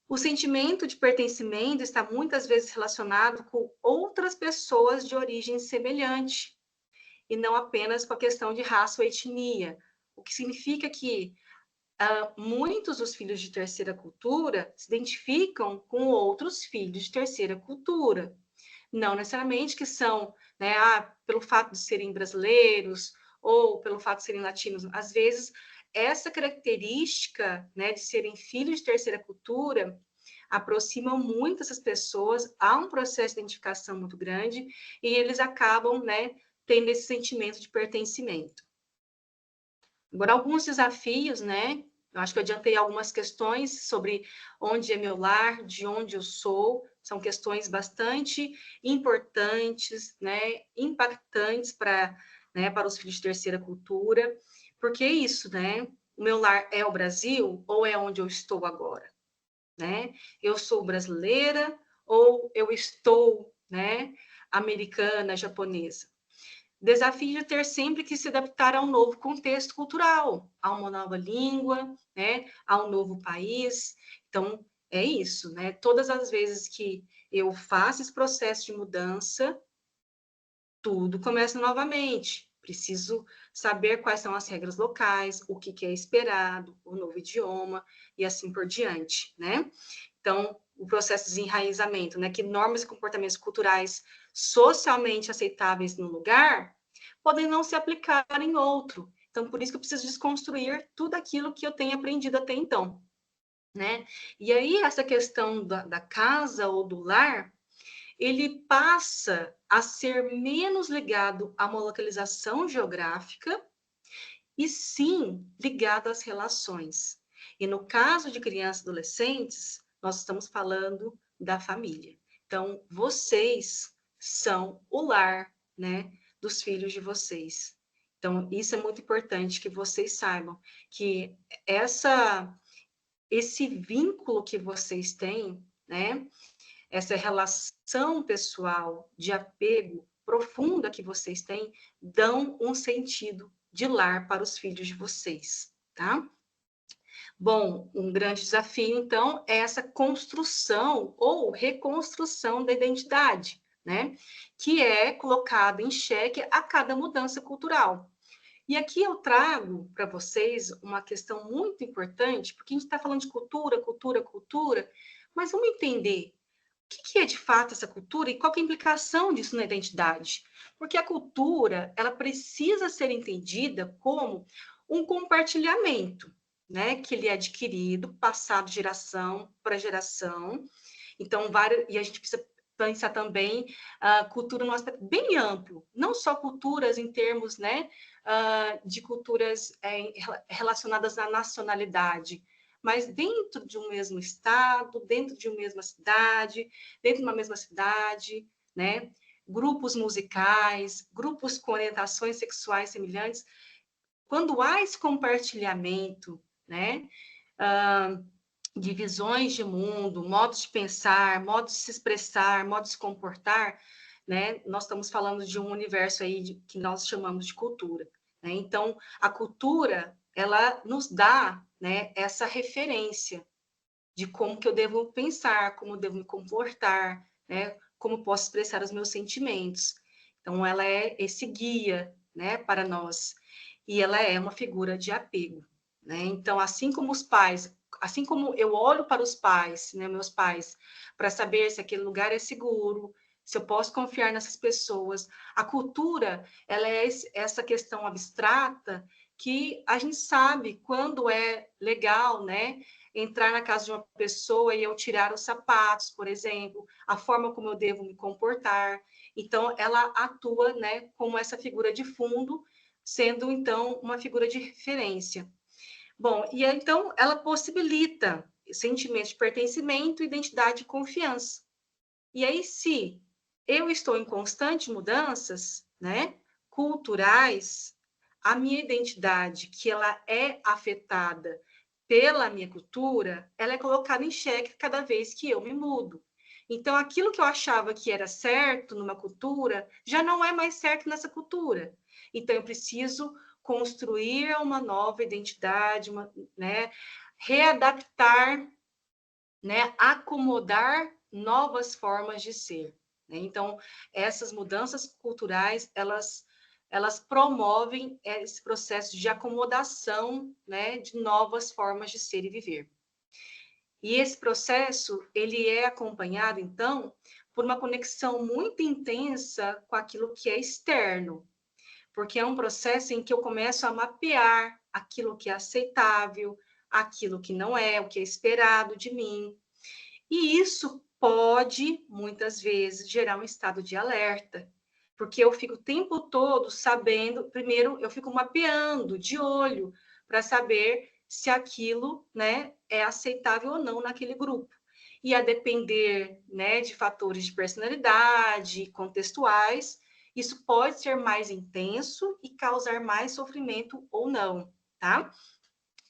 B: O sentimento de pertencimento está muitas vezes relacionado com outras pessoas de origem semelhante, e não apenas com a questão de raça ou etnia, o que significa que muitos dos filhos de terceira cultura se identificam com outros filhos de terceira cultura. Não necessariamente que são, né, pelo fato de serem brasileiros ou pelo fato de serem latinos. Às vezes, essa característica, né, de serem filhos de terceira cultura aproximam muito essas pessoas, há um processo de identificação muito grande e eles acabam, né, tendo esse sentimento de pertencimento. Agora, alguns desafios, né? Eu acho que eu adiantei algumas questões sobre onde é meu lar, de onde eu sou. São questões bastante importantes, né? Impactantes para, né, para os filhos de terceira cultura. Porque é isso, né? O meu lar é o Brasil ou é onde eu estou agora? Né? Eu sou brasileira ou eu estou, né, americana, japonesa? Desafio de ter sempre que se adaptar a um novo contexto cultural, a uma nova língua, né, a um novo país. Então, é isso, né? Todas as vezes que eu faço esse processo de mudança, tudo começa novamente. Preciso saber quais são as regras locais, o que é esperado, o novo idioma e assim por diante, né? Então, o processo de desenraizamento, né? Que normas e comportamentos culturais socialmente aceitáveis no lugar podem não se aplicar em outro. Então, por isso que eu preciso desconstruir tudo aquilo que eu tenho aprendido até então, né? E aí, essa questão da casa ou do lar, ele passa a ser menos ligado a uma localização geográfica e sim ligado às relações. E no caso de crianças e adolescentes, nós estamos falando da família. Então, vocês são o lar, né, dos filhos de vocês. Então, isso é muito importante que vocês saibam que esse vínculo que vocês têm, né, essa relação pessoal de apego profunda que vocês têm, dão um sentido de lar para os filhos de vocês, tá? Bom, um grande desafio, então, é essa construção ou reconstrução da identidade, né? Que é colocada em xeque a cada mudança cultural. E aqui eu trago para vocês uma questão muito importante, porque a gente está falando de cultura, cultura, cultura, mas vamos entender o que é de fato essa cultura e qual é a implicação disso na identidade? Porque a cultura, ela precisa ser entendida como um compartilhamento, né, que ele é adquirido, passado de geração para geração. Então, e a gente precisa pensar também a cultura num aspecto bem amplo, não só culturas em termos, né, de culturas relacionadas à nacionalidade, mas dentro de um mesmo estado, dentro de uma mesma cidade, dentro de uma mesma cidade, né? Grupos musicais, grupos com orientações sexuais semelhantes. Quando há esse compartilhamento, né? De visões de mundo, modos de pensar, modos de se expressar, modos de se comportar, né? Nós estamos falando de um universo aí que nós chamamos de cultura, né? Então, a cultura, ela nos dá, né, essa referência de como que eu devo pensar, como eu devo me comportar, né? Como posso expressar os meus sentimentos. Então, ela é esse guia, né, para nós. E ela é uma figura de apego, né? Então, assim como os pais, assim como eu olho para os pais, né, meus pais, para saber se aquele lugar é seguro, se eu posso confiar nessas pessoas. A cultura, ela é essa questão abstrata que a gente sabe quando é legal, né? entrar na casa de uma pessoa e eu tirar os sapatos, por exemplo, a forma como eu devo me comportar. Então, ela atua, né, como essa figura de fundo, sendo, então, uma figura de referência. Bom, e então ela possibilita sentimentos de pertencimento, identidade e confiança. E aí, se eu estou em constantes mudanças, né, culturais, a minha identidade, que ela é afetada pela minha cultura, ela é colocada em xeque cada vez que eu me mudo. Então, aquilo que eu achava que era certo numa cultura, já não é mais certo nessa cultura. Então, eu preciso construir uma nova identidade, né, readaptar, né, acomodar novas formas de ser. Né? Então, essas mudanças culturais, elas promovem esse processo de acomodação, né, de novas formas de ser e viver. E esse processo, ele é acompanhado, então, por uma conexão muito intensa com aquilo que é externo, porque é um processo em que eu começo a mapear aquilo que é aceitável, aquilo que não é, o que é esperado de mim, e isso pode, muitas vezes, gerar um estado de alerta, porque eu fico o tempo todo sabendo, primeiro eu fico mapeando de olho para saber se aquilo, né, é aceitável ou não naquele grupo. E a depender, né, de fatores de personalidade, contextuais, isso pode ser mais intenso e causar mais sofrimento ou não, tá?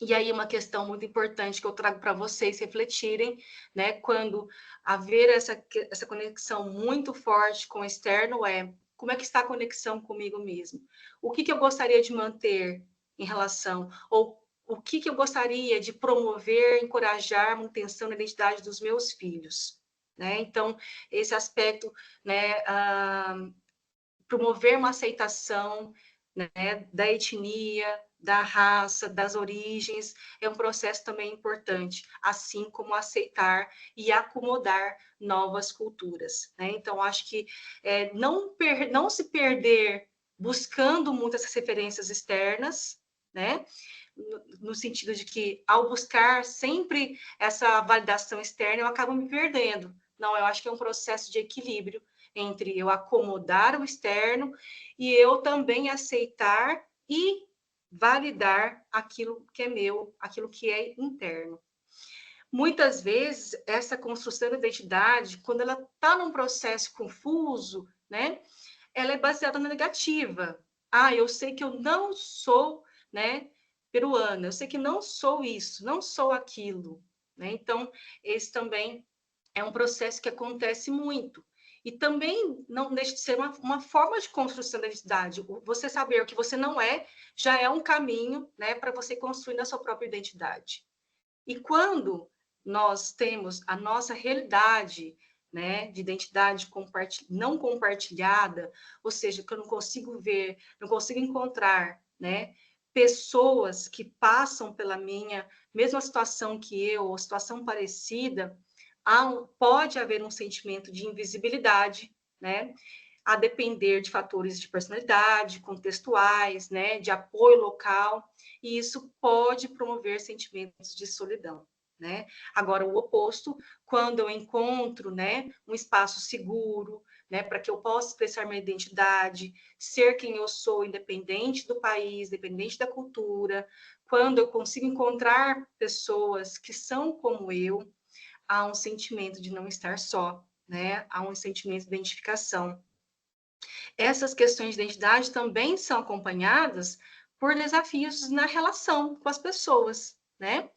B: E aí, uma questão muito importante que eu trago para vocês refletirem, né? Quando haver essa conexão muito forte com o externo, como é que está a conexão comigo mesmo? O que eu gostaria de manter em relação, ou o que eu gostaria de promover, encorajar a manutenção da identidade dos meus filhos? Né? Então, esse aspecto, né, promover uma aceitação, né, da etnia, da raça, das origens, é um processo também importante, assim como aceitar e acomodar novas culturas. Né? Então, acho que não se perder buscando muitas referências externas, né? No sentido de que, ao buscar sempre essa validação externa, eu acabo me perdendo. Não, eu acho que é um processo de equilíbrio entre eu acomodar o externo e eu também aceitar e validar aquilo que é meu, aquilo que é interno. Muitas vezes, essa construção da identidade, quando ela está num processo confuso, né, ela é baseada na negativa. Ah, eu sei que eu não sou, né, peruana, eu sei que não sou isso, não sou aquilo. Né? Então, esse também é um processo que acontece muito. E também não deixa de ser uma forma de construção da identidade. Você saber o que você não é já é um caminho, né, para você construir a sua própria identidade. E quando nós temos a nossa realidade, né, de identidade não compartilhada, ou seja, que eu não consigo ver, não consigo encontrar, né, pessoas que passam pela minha mesma situação que eu, ou situação parecida, pode haver um sentimento de invisibilidade, né, a depender de fatores de personalidade, contextuais, né, de apoio local, e isso pode promover sentimentos de solidão. Né? Agora, o oposto, quando eu encontro, né, um espaço seguro, né, para que eu possa expressar minha identidade, ser quem eu sou, independente do país, independente da cultura, quando eu consigo encontrar pessoas que são como eu, há um sentimento de não estar só, né? Há um sentimento de identificação. Essas questões de identidade também são acompanhadas por desafios na relação com as pessoas, né?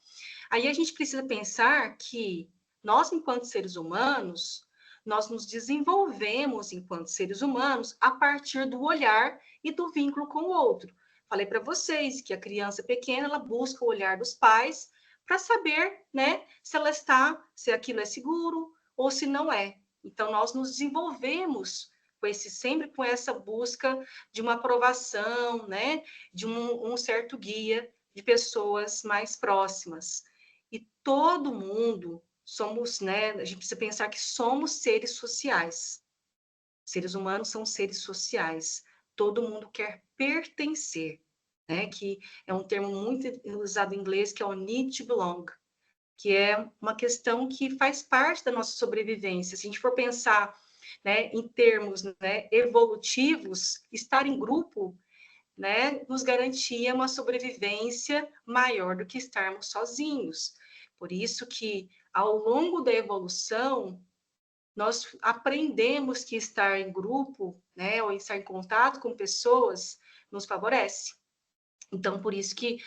B: Aí a gente precisa pensar que nós, enquanto seres humanos, nós nos desenvolvemos enquanto seres humanos a partir do olhar e do vínculo com o outro. Falei para vocês que a criança pequena, ela busca o olhar dos pais para saber, né, se aquilo é seguro ou se não é. Então, nós nos desenvolvemos sempre com essa busca de uma aprovação, né, de um certo guia de pessoas mais próximas. E todo mundo somos, né, a gente precisa pensar que somos seres sociais. Seres humanos são seres sociais. Todo mundo quer pertencer, né, que é um termo muito usado em inglês, que é o need to belong. que é uma questão que faz parte da nossa sobrevivência. Se a gente for pensar, né, em termos, né, evolutivos, estar em grupo, né, nos garantia uma sobrevivência maior do que estarmos sozinhos. Por isso que, ao longo da evolução, nós aprendemos que estar em grupo, né, ou estar em contato com pessoas, nos favorece. Então, por isso que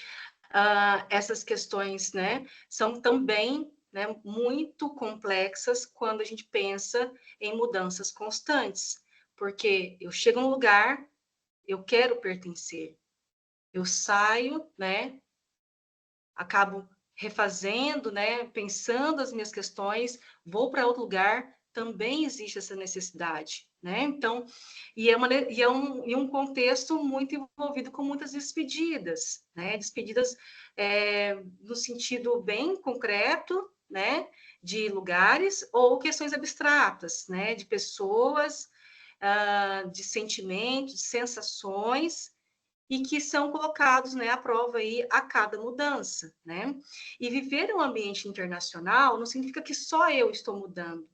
B: essas questões, né, são também, né, muito complexas quando a gente pensa em mudanças constantes, porque eu chego a um lugar, eu quero pertencer, eu saio, né, acabo refazendo, né, pensando as minhas questões, vou para outro lugar, também existe essa necessidade, né? Então, e é um contexto muito envolvido com muitas despedidas, né? Despedidas no sentido bem concreto, né? De lugares ou questões abstratas, né? De pessoas, de sentimentos, de sensações, e que são colocados, né, à prova aí a cada mudança, né? E viver um ambiente internacional não significa que só eu estou mudando,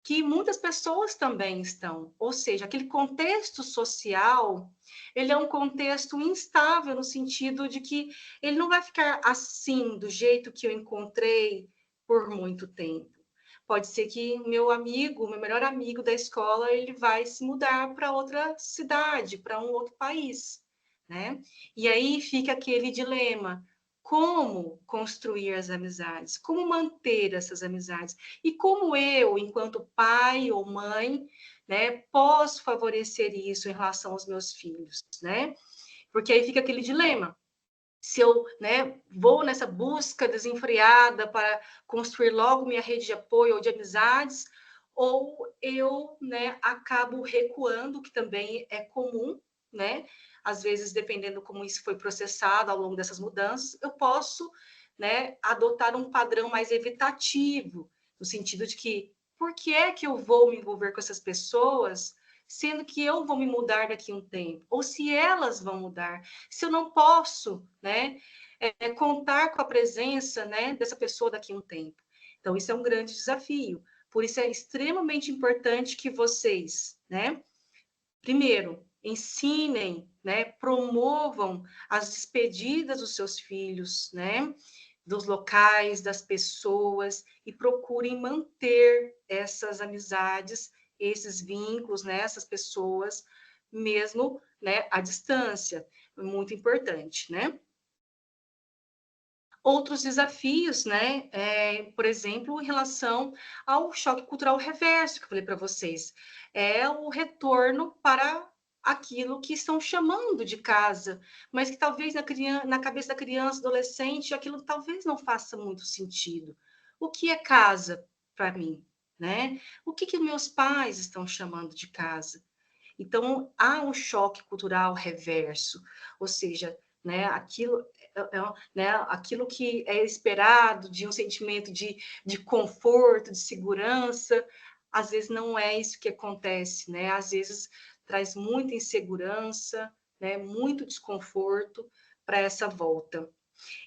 B: que muitas pessoas também estão, ou seja, aquele contexto social, ele é um contexto instável no sentido de que ele não vai ficar assim, do jeito que eu encontrei por muito tempo. Pode ser que meu amigo, meu melhor amigo da escola, ele vai se mudar para outra cidade, para um outro país, né? E aí fica aquele dilema: como construir as amizades? Como manter essas amizades? E como eu, enquanto pai ou mãe, né, posso favorecer isso em relação aos meus filhos, né? Porque aí fica aquele dilema. Se eu, né, vou nessa busca desenfreada para construir logo minha rede de apoio ou de amizades, ou eu, né, acabo recuando, que também é comum, né? Às vezes, dependendo como isso foi processado ao longo dessas mudanças, eu posso, né, adotar um padrão mais evitativo, no sentido de que por que é que eu vou me envolver com essas pessoas, sendo que eu vou me mudar daqui a um tempo, ou se elas vão mudar, se eu não posso, né, contar com a presença, né, dessa pessoa daqui a um tempo. Então, isso é um grande desafio. Por isso é extremamente importante que vocês, né, primeiro, ensinem, né, promovam as despedidas dos seus filhos, né, dos locais, das pessoas, e procurem manter essas amizades, esses vínculos, né, essas pessoas, mesmo, né, à distância. Muito importante, né? Outros desafios, né? Por exemplo, em relação ao choque cultural reverso, que eu falei para vocês, é o retorno para aquilo que estão chamando de casa, mas que talvez na cabeça da criança, adolescente, aquilo talvez não faça muito sentido. O que é casa para mim, né? O que meus pais estão chamando de casa? Então, há um choque cultural reverso, ou seja, né, né, aquilo que é esperado de um sentimento de conforto, de segurança, às vezes não é isso que acontece, né? Às vezes traz muita insegurança, né, muito desconforto para essa volta.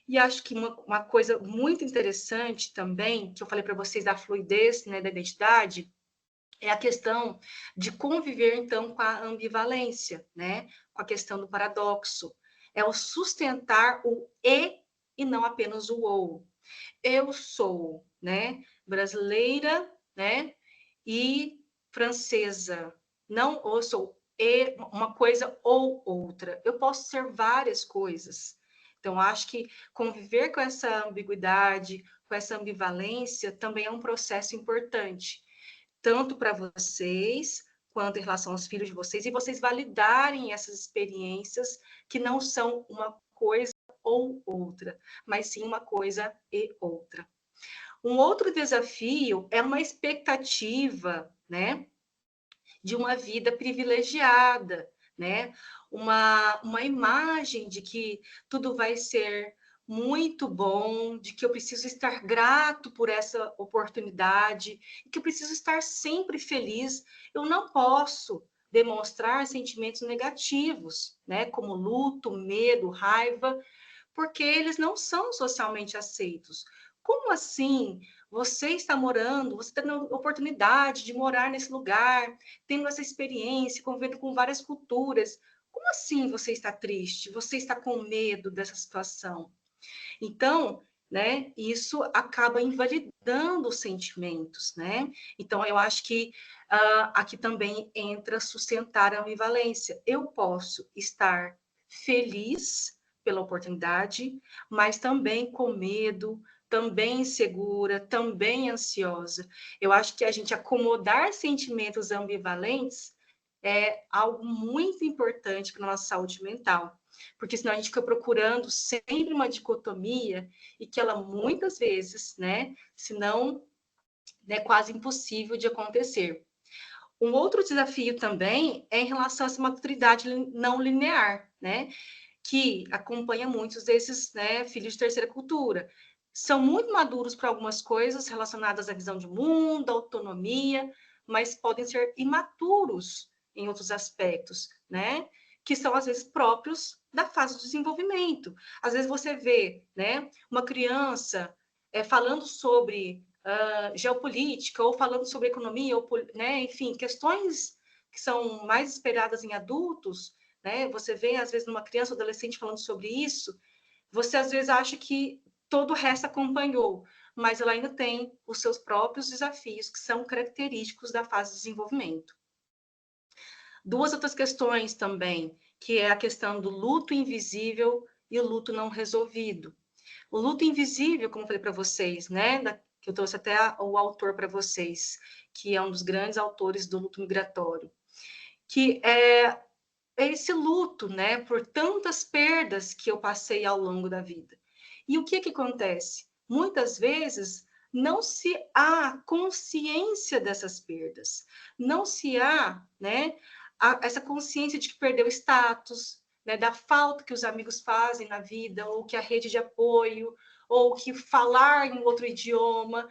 B: E acho que uma coisa muito interessante também, que eu falei para vocês da fluidez, né, da identidade, é a questão de conviver, então, com a ambivalência, né? Com a questão do paradoxo. É o sustentar o e não apenas o ou. Eu sou, né, brasileira, né, e francesa. Não, ou sou uma coisa ou outra. Eu posso ser várias coisas. Então, acho que conviver com essa ambiguidade, com essa ambivalência, também é um processo importante tanto para vocês quanto em relação aos filhos de vocês, e vocês validarem essas experiências que não são uma coisa ou outra, mas sim uma coisa e outra. Um outro desafio é uma expectativa, né, de uma vida privilegiada, né? Uma imagem de que tudo vai ser muito bom, de que eu preciso estar grato por essa oportunidade, que eu preciso estar sempre feliz. Eu não posso demonstrar sentimentos negativos, né, como luto, medo, raiva, porque eles não são socialmente aceitos. Como assim? Você está morando, você está tendo a oportunidade de morar nesse lugar, tendo essa experiência, convivendo com várias culturas. Como assim você está triste? Você está com medo dessa situação? Então, né, isso acaba invalidando os sentimentos, né? Então, eu acho que aqui também entra sustentar a ambivalência. Eu posso estar feliz pela oportunidade, mas também com medo, também insegura, também ansiosa. Eu acho que a gente acomodar sentimentos ambivalentes é algo muito importante para a nossa saúde mental, porque senão a gente fica procurando sempre uma dicotomia e que ela muitas vezes, né, se não, é quase impossível de acontecer. Um outro desafio também é em relação a essa maturidade não linear, né, que acompanha muitos desses, né, filhos de terceira cultura. São muito maduros para algumas coisas relacionadas à visão de mundo, autonomia, mas podem ser imaturos em outros aspectos, né? Que são, às vezes, próprios da fase do desenvolvimento. Às vezes você vê, né, uma criança falando sobre geopolítica, ou falando sobre economia, ou, né, enfim, questões que são mais esperadas em adultos, né? Você vê, às vezes, numa criança ou adolescente falando sobre isso, você, às vezes, acha que todo o resto acompanhou, mas ela ainda tem os seus próprios desafios, que são característicos da fase de desenvolvimento. Duas outras questões também, que é a questão do luto invisível e o luto não resolvido. O luto invisível, como eu falei para vocês, né, que eu trouxe até o autor para vocês, que é um dos grandes autores do luto migratório, que é esse luto, né, por tantas perdas que eu passei ao longo da vida. E o que acontece? Muitas vezes não se há consciência dessas perdas, não se há, né, essa consciência de que perdeu status, né, da falta que os amigos fazem na vida, ou que a rede de apoio, ou que falar em outro idioma,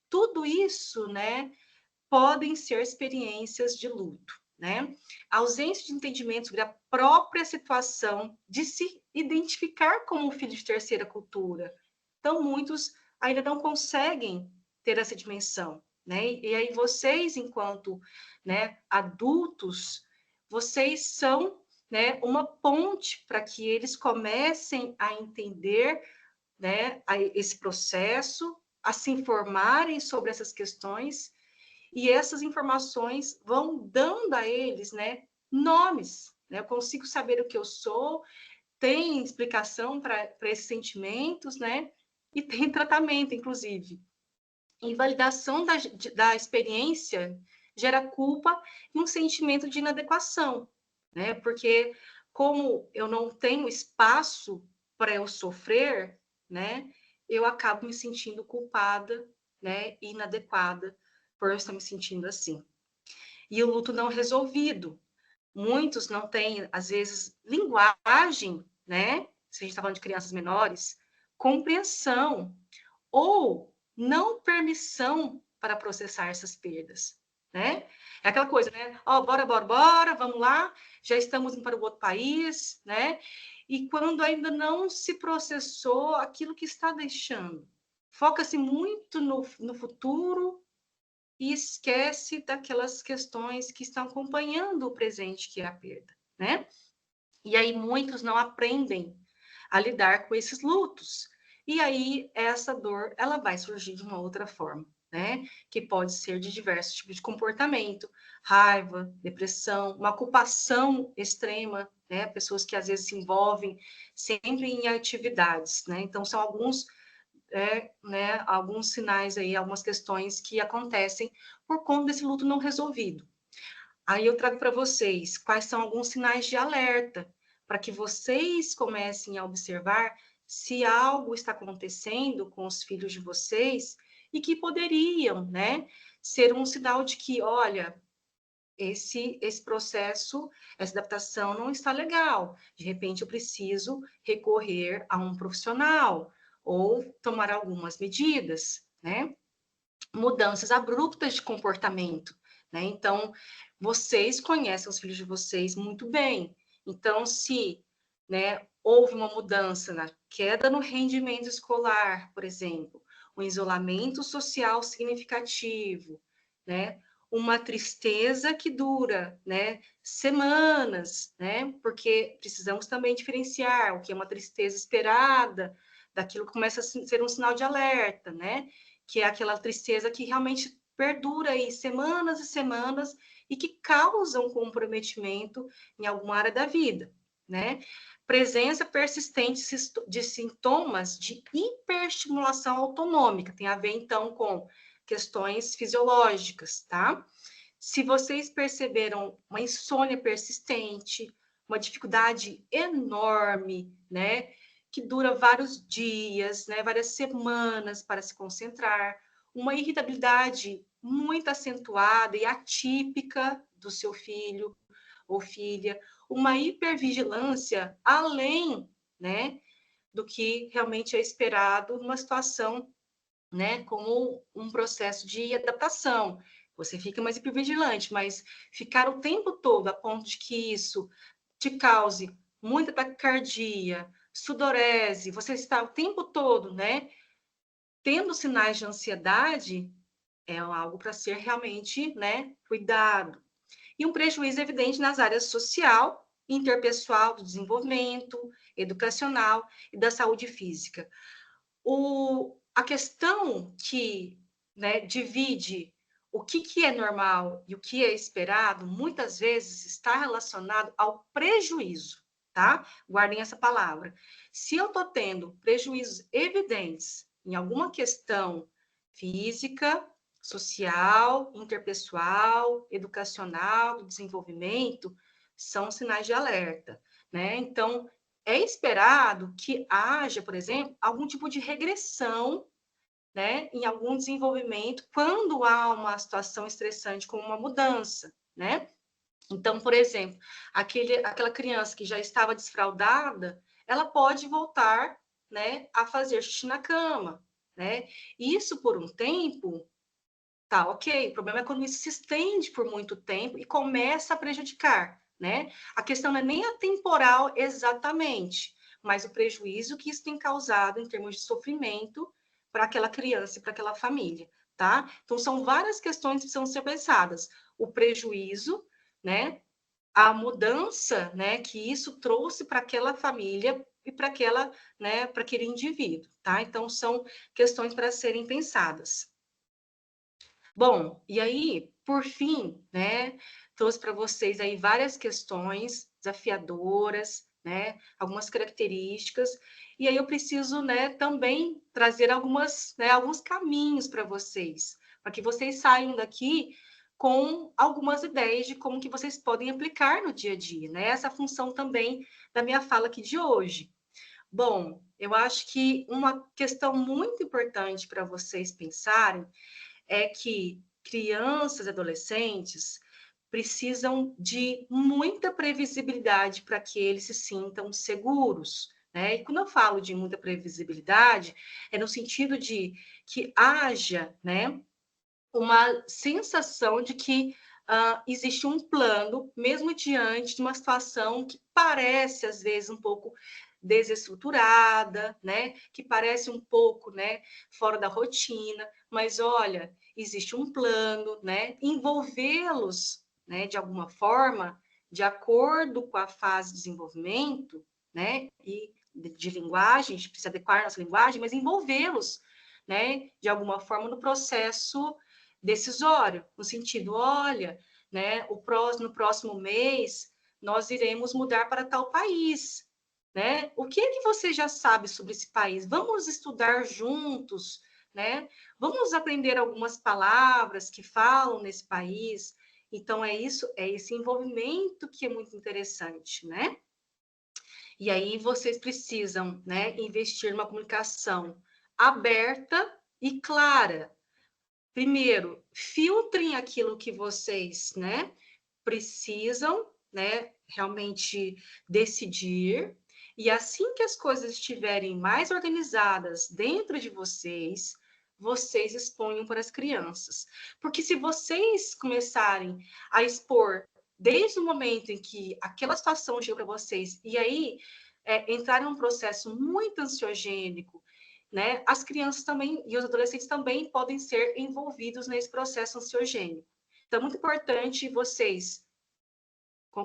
B: tudo isso, né, podem ser experiências de luto, né? A ausência de entendimento sobre a própria situação de se identificar como um filho de terceira cultura. Então, muitos ainda não conseguem ter essa dimensão, né? E aí vocês, enquanto, né, adultos, vocês são, né, uma ponte para que eles comecem a entender, né, esse processo, a se informarem sobre essas questões, e essas informações vão dando a eles, né, nomes, né? Eu consigo saber o que eu sou, tem explicação para esses sentimentos, né? E tem tratamento, inclusive. Invalidação da experiência gera culpa e um sentimento de inadequação, né? Porque como eu não tenho espaço para eu sofrer, né? Eu acabo me sentindo culpada, né? E inadequada por eu estar me sentindo assim. E o luto não resolvido. Muitos não têm, às vezes, linguagem, né? Se a gente está falando de crianças menores, compreensão ou não permissão para processar essas perdas, né? É aquela coisa, né? Ó, bora, bora, bora, vamos lá, já estamos indo para o outro país, né? E quando ainda não se processou aquilo que está deixando, foca-se muito no futuro e esquece daquelas questões que estão acompanhando o presente, que é a perda, né? E aí muitos não aprendem a lidar com esses lutos. E aí essa dor, ela vai surgir de uma outra forma, né? Que pode ser de diversos tipos de comportamento, raiva, depressão, uma ocupação extrema, né? Pessoas que às vezes se envolvem sempre em atividades, né? Então são alguns né, alguns sinais aí, algumas questões que acontecem por conta desse luto não resolvido. Aí eu trago para vocês quais são alguns sinais de alerta, para que vocês comecem a observar se algo está acontecendo com os filhos de vocês e que poderiam, né, ser um sinal de que, olha, esse processo, essa adaptação não está legal. De repente, eu preciso recorrer a um profissional ou tomar algumas medidas, né? Mudanças abruptas de comportamento, né? Então, vocês conhecem os filhos de vocês muito bem. Então, se, né, houve uma mudança na queda no rendimento escolar, por exemplo, um isolamento social significativo, né? Uma tristeza que dura, né, semanas, né? Porque precisamos também diferenciar o que é uma tristeza esperada daquilo que começa a ser um sinal de alerta, né? Que é aquela tristeza que realmente perdura aí semanas e semanas e que causa um comprometimento em alguma área da vida, né? Presença persistente de sintomas de hiperestimulação autonômica, tem a ver então com questões fisiológicas, tá? Se vocês perceberam uma insônia persistente, uma dificuldade enorme, né, que dura vários dias, né, várias semanas para se concentrar, uma irritabilidade muito acentuada e atípica do seu filho ou filha, uma hipervigilância além, né, do que realmente é esperado numa situação, né, como um processo de adaptação. Você fica mais hipervigilante, mas ficar o tempo todo a ponto de que isso te cause muita taquicardia, sudorese, você está o tempo todo, né, tendo sinais de ansiedade, é algo para ser realmente, né, cuidado. E um prejuízo evidente nas áreas social, interpessoal, do desenvolvimento, educacional e da saúde física. A questão que, né, divide o que é normal e o que é esperado, muitas vezes está relacionado ao prejuízo, tá? Guardem essa palavra. Se eu estou tendo prejuízos evidentes em alguma questão física, social, interpessoal, educacional, do desenvolvimento, são sinais de alerta, né? Então, é esperado que haja, por exemplo, algum tipo de regressão, né, em algum desenvolvimento quando há uma situação estressante como uma mudança, né? Então, por exemplo, aquela criança que já estava desfraldada, ela pode voltar, né, a fazer xixi na cama, né? Isso por um tempo, tá, ok. O problema é quando isso se estende por muito tempo e começa a prejudicar, né? A questão não é nem a temporal exatamente, mas o prejuízo que isso tem causado em termos de sofrimento para aquela criança e para aquela família, tá? Então, são várias questões que precisam ser pensadas. O prejuízo, né? A mudança, né, que isso trouxe para aquela família e para aquela, né, para aquele indivíduo, tá? Então, são questões para serem pensadas. Bom, e aí, por fim, né, trouxe para vocês aí várias questões desafiadoras, né, algumas características, e aí eu preciso, né, também trazer alguns caminhos para vocês, para que vocês saiam daqui com algumas ideias de como que vocês podem aplicar no dia a dia, né? Essa função também da minha fala aqui de hoje. Bom, eu acho que uma questão muito importante para vocês pensarem é que crianças e adolescentes precisam de muita previsibilidade para que eles se sintam seguros, né? E quando eu falo de muita previsibilidade, é no sentido de que haja, né, uma sensação de que existe um plano, mesmo diante de uma situação que parece, às vezes, um pouco desestruturada, né? Que parece um pouco, né, fora da rotina, mas olha, existe um plano, né? Envolvê-los, né, de alguma forma, de acordo com a fase de desenvolvimento, né? E de linguagem, a gente precisa adequar nossa linguagem, mas envolvê-los, né, de alguma forma no processo decisório, no sentido, olha, né, no próximo mês nós iremos mudar para tal país, né? O que é que você já sabe sobre esse país? Vamos estudar juntos, né? Vamos aprender algumas palavras que falam nesse país. Então é isso, é esse envolvimento que é muito interessante, né? E aí vocês precisam, né, investir numa comunicação aberta e clara. Primeiro, filtrem aquilo que vocês, né, precisam, né, realmente decidir. E assim que as coisas estiverem mais organizadas dentro de vocês, vocês exponham para as crianças. Porque se vocês começarem a expor desde o momento em que aquela situação chegou para vocês, e aí entrarem num processo muito ansiogênico, né, as crianças também e os adolescentes também podem ser envolvidos nesse processo ansiogênico. Então, é muito importante vocês,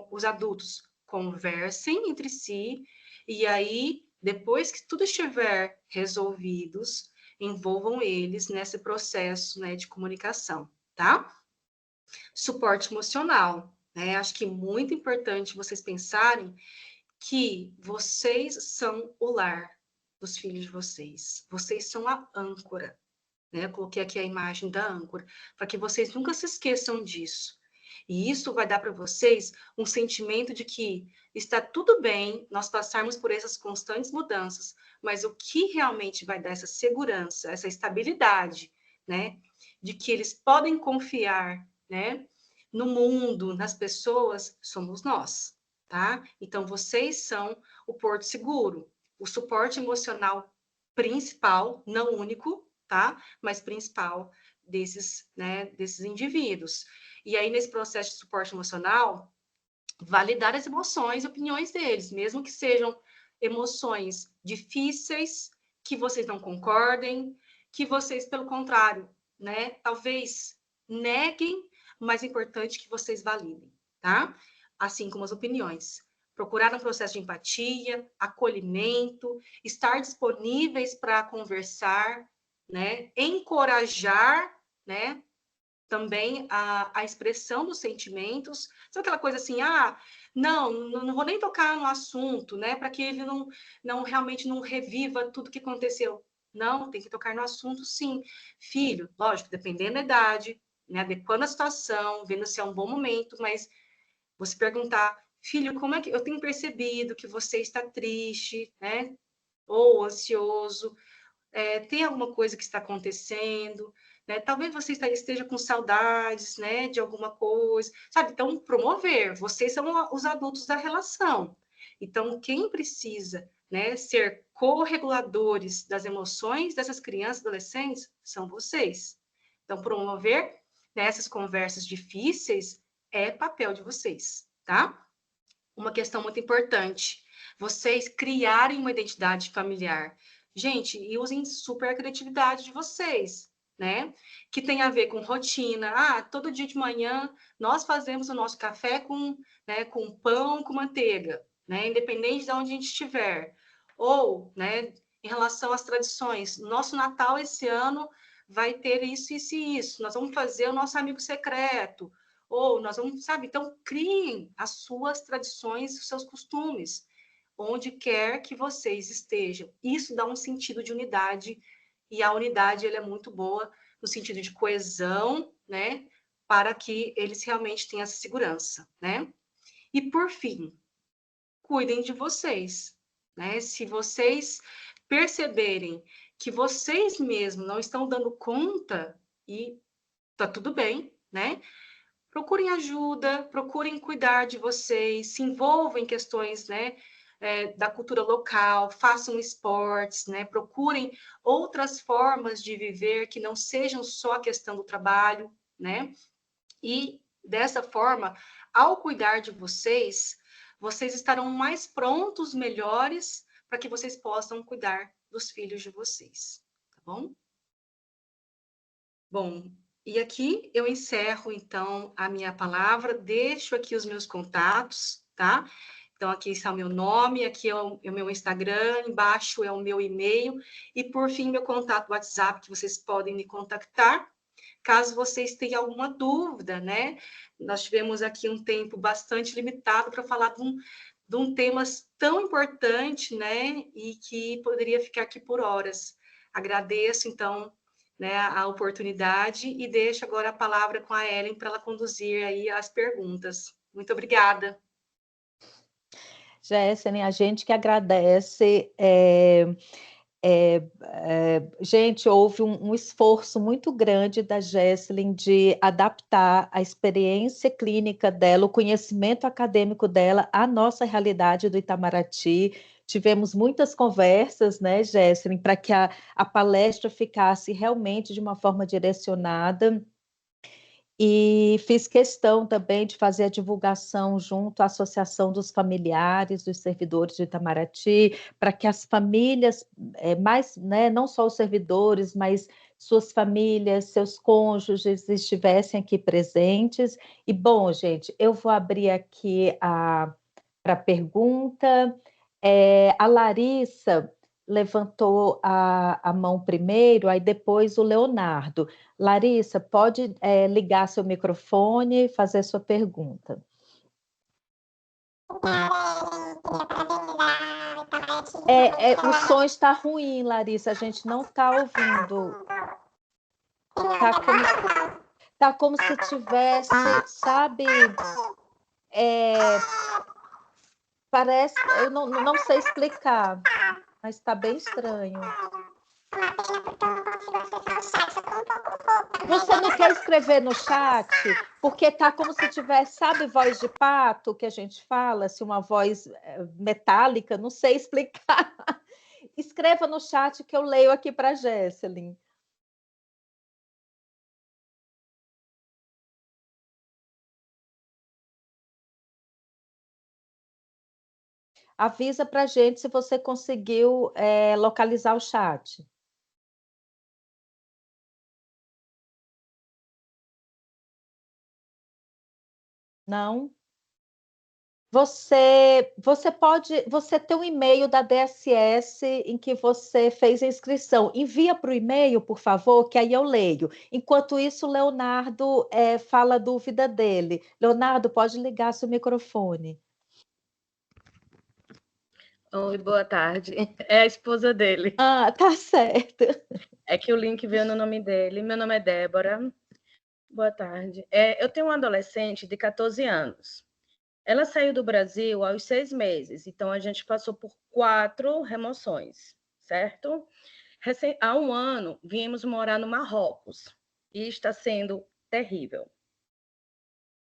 B: os adultos, conversem entre si, e aí, depois que tudo estiver resolvidos, envolvam eles nesse processo, né, de comunicação, tá? Suporte emocional, né? Acho que é muito importante vocês pensarem que vocês são o lar dos filhos de vocês. Vocês são a âncora, né? Eu coloquei aqui a imagem da âncora, para que vocês nunca se esqueçam disso. E isso vai dar para vocês um sentimento de que está tudo bem nós passarmos por essas constantes mudanças, mas o que realmente vai dar essa segurança, essa estabilidade, né? De que eles podem confiar, né? No mundo, nas pessoas, somos nós, tá? Então, vocês são o porto seguro, o suporte emocional principal, não único, tá? Mas principal desses, né, desses indivíduos. E aí, nesse processo de suporte emocional, validar as emoções e opiniões deles, mesmo que sejam emoções difíceis, que vocês não concordem, que vocês, pelo contrário, né, talvez neguem, mas é importante que vocês validem, tá? Assim como as opiniões. Procurar um processo de empatia, acolhimento, estar disponíveis para conversar, né? Encorajar, né? Também a expressão dos sentimentos, sabe aquela coisa assim, não vou nem tocar no assunto, né, para que ele não realmente não reviva tudo que aconteceu. Não, tem que tocar no assunto, sim. Filho, lógico, dependendo da idade, né, adequando a situação, vendo se é um bom momento, mas você perguntar, filho, como é que eu tenho percebido que você está triste, né, ou ansioso, tem alguma coisa que está acontecendo, né? Talvez você esteja com saudades, né, de alguma coisa, sabe? Então, promover, vocês são os adultos da relação. Então, quem precisa, né, ser correguladores das emoções dessas crianças e adolescentes são vocês. Então, promover, né, essas conversas difíceis é papel de vocês, tá? Uma questão muito importante, vocês criarem uma identidade familiar. Gente, e usem super a criatividade de vocês, né? Que tem a ver com rotina. Todo dia de manhã nós fazemos o nosso café com, né, com pão, com manteiga, né? Independente de onde a gente estiver. Ou, né, em relação às tradições, nosso Natal esse ano vai ter isso, isso e isso. Nós vamos fazer o nosso amigo secreto. Ou nós vamos, sabe? Então, criem as suas tradições, os seus costumes, onde quer que vocês estejam. Isso dá um sentido de unidade, e a unidade ela é muito boa no sentido de coesão, né? Para que eles realmente tenham essa segurança, né? E, por fim, cuidem de vocês, né? Se vocês perceberem que vocês mesmos não estão dando conta, e tá tudo bem, né? Procurem ajuda, procurem cuidar de vocês, se envolvam em questões, né, da cultura local, façam esportes, né, procurem outras formas de viver que não sejam só a questão do trabalho, né, e dessa forma, ao cuidar de vocês, vocês estarão mais prontos, melhores, para que vocês possam cuidar dos filhos de vocês, tá bom? Bom, e aqui eu encerro, então, a minha palavra, deixo aqui os meus contatos, tá? Então, aqui está o meu nome, aqui é o meu Instagram, embaixo é o meu e-mail, e, por fim, meu contato WhatsApp, que vocês podem me contactar, caso vocês tenham alguma dúvida, né? Nós tivemos aqui um tempo bastante limitado para falar de um tema tão importante, né? E que poderia ficar aqui por horas. Agradeço, então, né, a oportunidade e deixo agora a palavra com a Ellen para ela conduzir aí as perguntas. Muito obrigada.
A: Jéssica, a gente que agradece. Gente, houve um esforço muito grande da Jesselyn de adaptar a experiência clínica dela, o conhecimento acadêmico dela à nossa realidade do Itamaraty. Tivemos muitas conversas, né, Jesselyn, para que a palestra ficasse realmente de uma forma direcionada. E fiz questão também de fazer a divulgação junto à Associação dos Familiares dos Servidores de Itamaraty, para que as famílias, mais, né, não só os servidores, mas suas famílias, seus cônjuges estivessem aqui presentes. E, bom, gente, eu vou abrir aqui para a pergunta. A Larissa levantou a mão primeiro, aí depois o Leonardo. Larissa, pode ligar seu microfone e fazer sua pergunta. O som está ruim, Larissa, a gente não está ouvindo. Tá como se tivesse, sabe? Parece, eu não sei explicar, mas está bem estranho. Você não quer escrever no chat? Porque tá como se tivesse, sabe, voz de pato que a gente fala, se uma voz metálica, não sei explicar. Escreva no chat que eu leio aqui para a Jesselyn. Avisa para a gente se você conseguiu localizar o chat. Não? Você tem um e-mail da DSS em que você fez a inscrição. Envia para o e-mail, por favor, que aí eu leio. Enquanto isso, o Leonardo fala a dúvida dele. Leonardo, pode ligar seu microfone.
C: Oi, boa tarde. É a esposa dele.
A: Ah, tá certo.
C: É que o link veio no nome dele. Meu nome é Débora. Boa tarde. Eu tenho uma adolescente de 14 anos. Ela saiu do Brasil aos 6 meses, então a gente passou por 4 remoções, certo? Há um ano, viemos morar no Marrocos e está sendo terrível.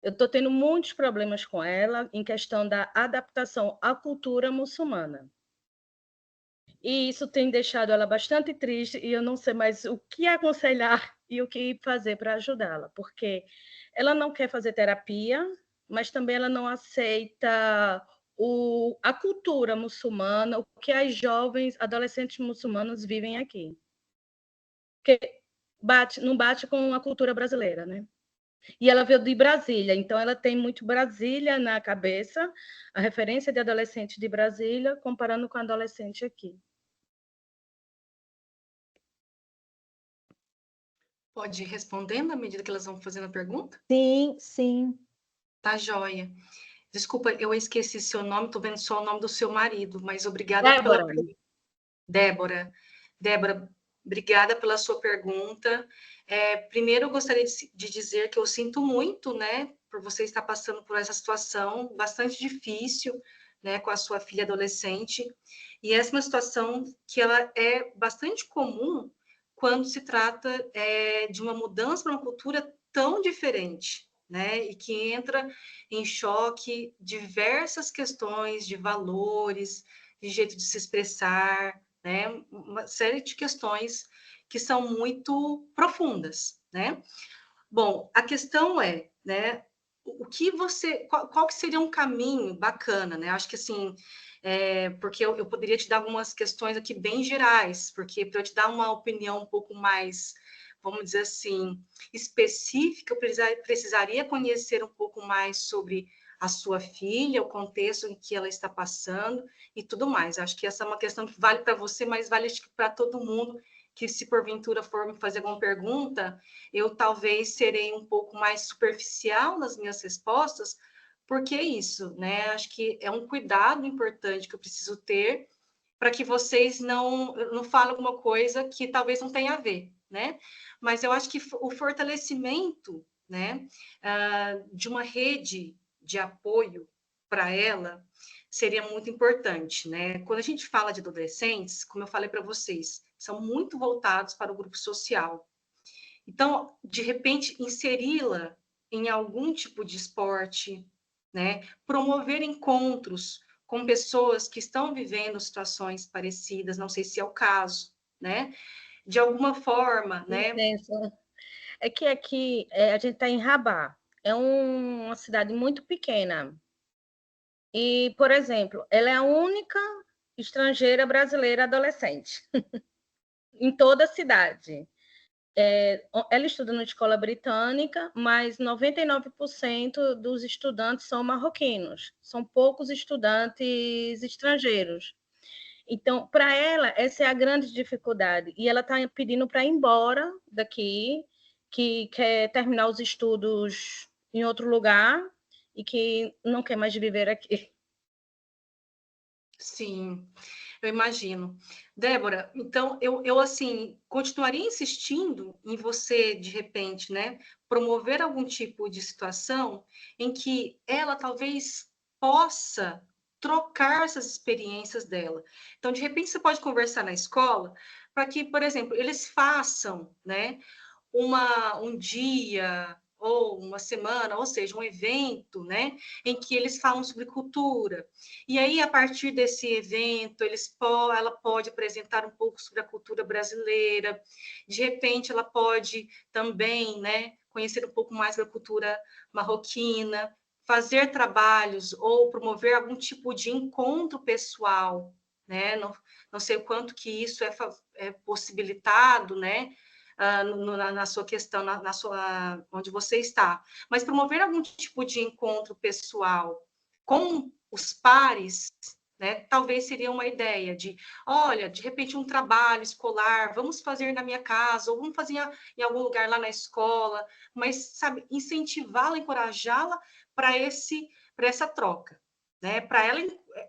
C: Eu estou tendo muitos problemas com ela em questão da adaptação à cultura muçulmana. E isso tem deixado ela bastante triste e eu não sei mais o que aconselhar e o que fazer para ajudá-la, porque ela não quer fazer terapia, mas também ela não aceita a cultura muçulmana, o que as jovens, adolescentes muçulmanos vivem aqui. Porque não bate com a cultura brasileira, né? E ela veio de Brasília, então ela tem muito Brasília na cabeça, a referência de adolescente de Brasília, comparando com a adolescente aqui.
B: Pode ir respondendo à medida que elas vão fazendo a pergunta?
A: Sim, sim.
B: Tá joia. Desculpa, eu esqueci seu nome, estou vendo só o nome do seu marido, mas obrigada pela pergunta. Débora. Débora, obrigada pela sua pergunta. Primeiro, eu gostaria de dizer que eu sinto muito, né, por você estar passando por essa situação bastante difícil, né, com a sua filha adolescente. E essa é uma situação que ela é bastante comum quando se trata de uma mudança para uma cultura tão diferente, né, e que entra em choque diversas questões de valores, de jeito de se expressar, né, uma série de questões que são muito profundas, né? Bom, a questão é, né, o que você, qual que seria um caminho bacana, né? Acho que assim, porque eu poderia te dar algumas questões aqui bem gerais, porque para eu te dar uma opinião um pouco mais, vamos dizer assim, específica, eu precisaria conhecer um pouco mais sobre a sua filha, o contexto em que ela está passando e tudo mais. Acho que essa é uma questão que vale para você, mas vale para todo mundo, que se porventura for me fazer alguma pergunta, eu talvez serei um pouco mais superficial nas minhas respostas, porque é isso, né? Acho que é um cuidado importante que eu preciso ter para que vocês não falem alguma coisa que talvez não tenha a ver, né? Mas eu acho que o fortalecimento, né, de uma rede de apoio para ela seria muito importante, né? Quando a gente fala de adolescentes, como eu falei para vocês, são muito voltados para o grupo social. Então, de repente, inseri-la em algum tipo de esporte, né? Promover encontros com pessoas que estão vivendo situações parecidas, não sei se é o caso, né? De alguma forma, né?
C: É que aqui a gente está em Rabat, é uma cidade muito pequena. E, por exemplo, ela é a única estrangeira brasileira adolescente em toda a cidade. Ela estuda na escola britânica, mas 99% dos estudantes são marroquinos. São poucos estudantes estrangeiros. Então, para ela, essa é a grande dificuldade. E ela está pedindo para ir embora daqui, que quer terminar os estudos em outro lugar e que não quer mais viver aqui.
B: Sim, eu imagino. Débora, então eu assim continuaria insistindo em você, de repente, né, promover algum tipo de situação em que ela talvez possa trocar essas experiências dela. Então, de repente, você pode conversar na escola para que, por exemplo, eles façam, né, um dia ou uma semana, ou seja, um evento, né, em que eles falam sobre cultura. E aí, a partir desse evento, ela pode apresentar um pouco sobre a cultura brasileira. De repente, ela pode também, né, conhecer um pouco mais da cultura marroquina, fazer trabalhos ou promover algum tipo de encontro pessoal, né? Não sei o quanto que isso é possibilitado, né? Na sua questão, na sua, onde você está, mas promover algum tipo de encontro pessoal com os pares, né? Talvez seria uma ideia de, olha, de repente um trabalho escolar, vamos fazer na minha casa, ou vamos fazer em algum lugar lá na escola, mas, sabe, incentivá-la, encorajá-la para essa troca, né? Para ela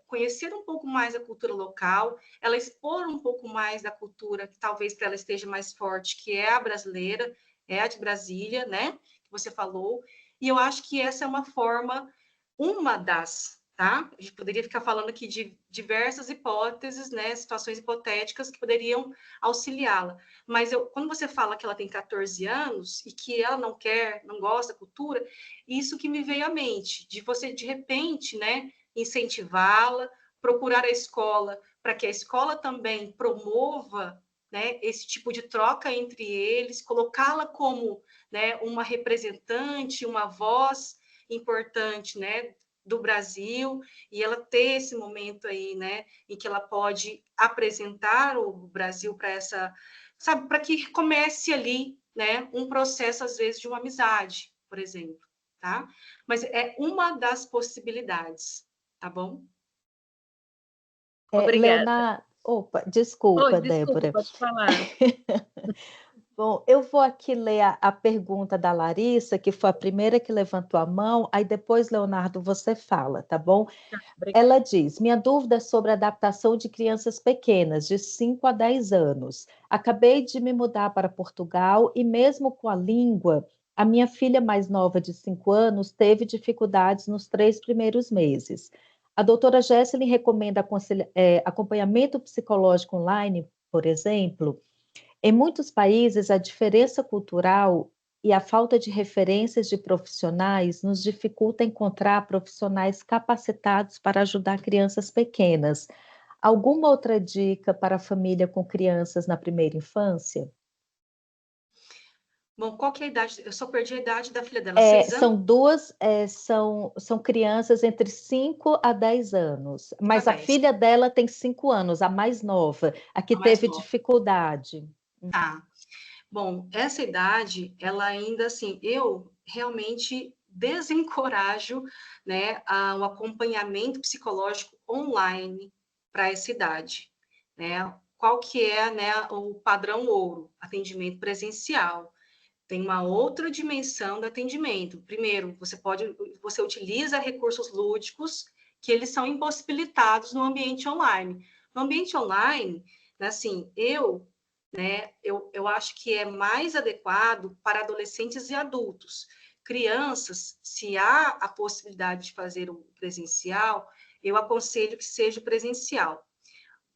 B: conhecer um pouco mais a cultura local, ela expor um pouco mais da cultura que talvez para ela esteja mais forte, que é a brasileira, é a de Brasília, né? Que você falou. E eu acho que essa é uma das, tá? A gente poderia ficar falando aqui de diversas hipóteses, né? Situações hipotéticas que poderiam auxiliá-la. Mas quando você fala que ela tem 14 anos e que ela não gosta da cultura, isso que me veio à mente, de você, de repente, né? Incentivá-la, procurar a escola para que a escola também promova, né, esse tipo de troca entre eles, colocá-la como, né, uma representante, uma voz importante, né, do Brasil, e ela ter esse momento aí, né, em que ela pode apresentar o Brasil para essa, sabe, para que comece ali, né, um processo às vezes de uma amizade, por exemplo, tá? Mas é uma das possibilidades, tá bom?
C: Obrigada.
A: Leonardo, opa,
C: Oi,
A: desculpa,
C: desculpa,
A: Débora.
C: pode falar.
A: Bom, eu vou aqui ler a pergunta da Larissa, que foi a primeira que levantou a mão, aí depois, Leonardo, você fala, tá bom?
C: Obrigada.
A: Ela diz: minha dúvida é sobre a adaptação de crianças pequenas, de 5 a 10 anos. Acabei de me mudar para Portugal e, mesmo com a língua, a minha filha mais nova, de 5 anos, teve dificuldades nos 3 primeiros meses. A doutora Jesselyn recomenda acompanhamento psicológico online, por exemplo. Em muitos países, a diferença cultural e a falta de referências de profissionais nos dificulta encontrar profissionais capacitados para ajudar crianças pequenas. Alguma outra dica para a família com crianças na primeira infância?
B: Bom, qual que é a idade? Eu só perdi a idade da filha dela, 6 anos?
A: São duas, são crianças entre 5 a 10 anos,
B: A
A: mas a
B: 10,
A: filha dela tem 5 anos, a mais nova, a que
B: a mais
A: teve
B: nova.
A: dificuldade.
B: Tá. Bom, essa idade, ela ainda assim, eu realmente desencorajo, né, o acompanhamento psicológico online para essa idade, né? Qual que é, né, o padrão ouro? Atendimento presencial. Tem uma outra dimensão do atendimento. Primeiro, você utiliza recursos lúdicos que eles são impossibilitados no ambiente online. No ambiente online, né, assim, eu acho que é mais adequado para adolescentes e adultos. Crianças, se há a possibilidade de fazer o presencial, eu aconselho que seja presencial.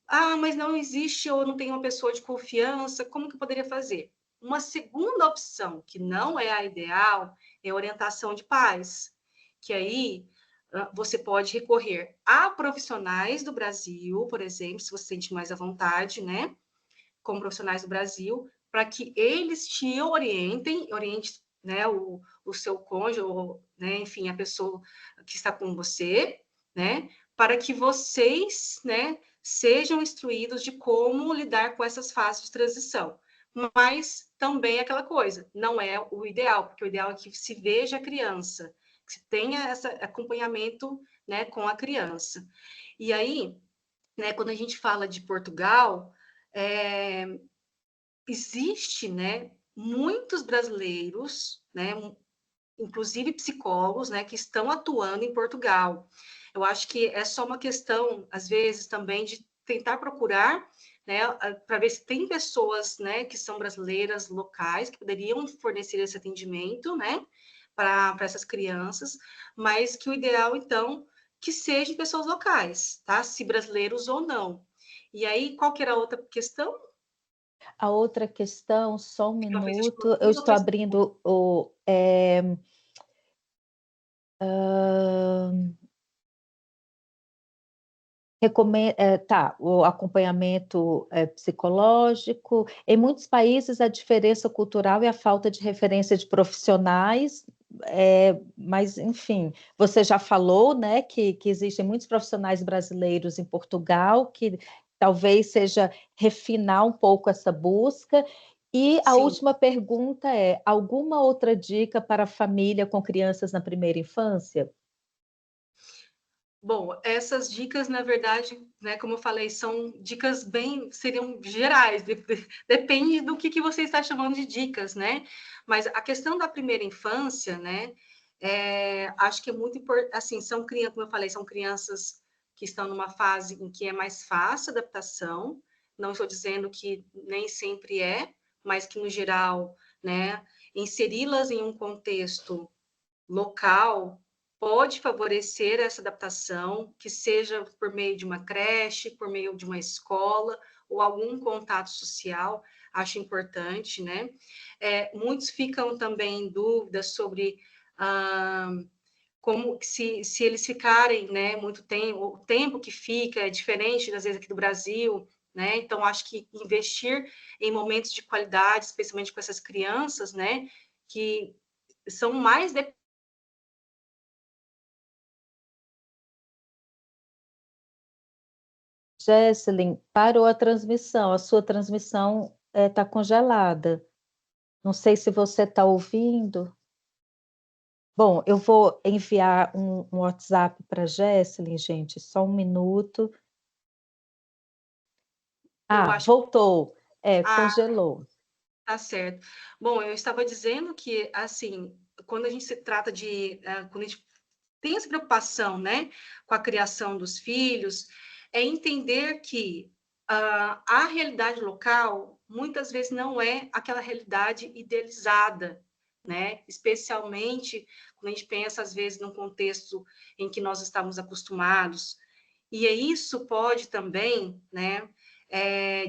B: Ah, mas não existe ou não tem uma pessoa de confiança, como que eu poderia fazer? Uma segunda opção, que não é a ideal, é a orientação de pais, que aí você pode recorrer a profissionais do Brasil, por exemplo, se você sente mais à vontade, né? Como profissionais do Brasil, para que eles te orientem, né, o seu cônjuge, ou, né, enfim, a pessoa que está com você, né, para que vocês, né, sejam instruídos de como lidar com essas fases de transição. Mas também aquela coisa, não é o ideal, porque o ideal é que se veja a criança, que se tenha esse acompanhamento, né, com a criança. E aí, né, quando a gente fala de Portugal, existe, né, muitos brasileiros, né, inclusive psicólogos, né, que estão atuando em Portugal. Eu acho que é só uma questão, às vezes, também de tentar procurar, né, para ver se tem pessoas, né, que são brasileiras locais que poderiam fornecer esse atendimento, né, para essas crianças, mas que o ideal, então, que sejam pessoas locais, tá? Se brasileiros ou não. E aí, qual que era a outra questão?
A: A outra questão, só um
B: Ela fez, acho que
A: minuto,
B: umas
A: eu
B: duas ou
A: estou
B: três.
A: abrindo o. Tá, o acompanhamento psicológico. Em muitos países, a diferença cultural e a falta de referência de profissionais, mas, enfim, você já falou, né, que existem muitos profissionais brasileiros em Portugal, que talvez seja refinar um pouco essa busca. E a
B: Sim.
A: última pergunta é: alguma outra dica para a família com crianças na primeira infância?
B: Bom, essas dicas, na verdade, né, como eu falei, são dicas seriam gerais, depende do que você está chamando de dicas, né? Mas a questão da primeira infância, né, acho que é muito importante, assim, são crianças, como eu falei, são crianças que estão numa fase em que é mais fácil a adaptação, não estou dizendo que nem sempre é, mas que, no geral, né, inseri-las em um contexto local pode favorecer essa adaptação, que seja por meio de uma creche, por meio de uma escola ou algum contato social, acho importante, né? Muitos ficam também em dúvidas sobre como se eles ficarem, né, muito tempo, o tempo que fica é diferente, às vezes, aqui do Brasil, né? Então, acho que investir em momentos de qualidade, especialmente com essas crianças, né, que são mais
A: Jesselyn, parou a transmissão, a sua transmissão está congelada. Não sei se você está ouvindo. Bom, eu vou enviar um WhatsApp para a Jesselyn, gente, só um minuto.
B: eu
A: Ah,
B: acho.
A: voltou.
B: Ah,
A: Congelou.
B: tá certo. Bom, eu estava dizendo que, assim, quando a gente se trata de, quando a gente tem essa preocupação, né, com a criação dos filhos, é entender que a realidade local muitas vezes não é aquela realidade idealizada, né? Especialmente quando a gente pensa, às vezes, num contexto em que nós estamos acostumados. E isso pode também, né,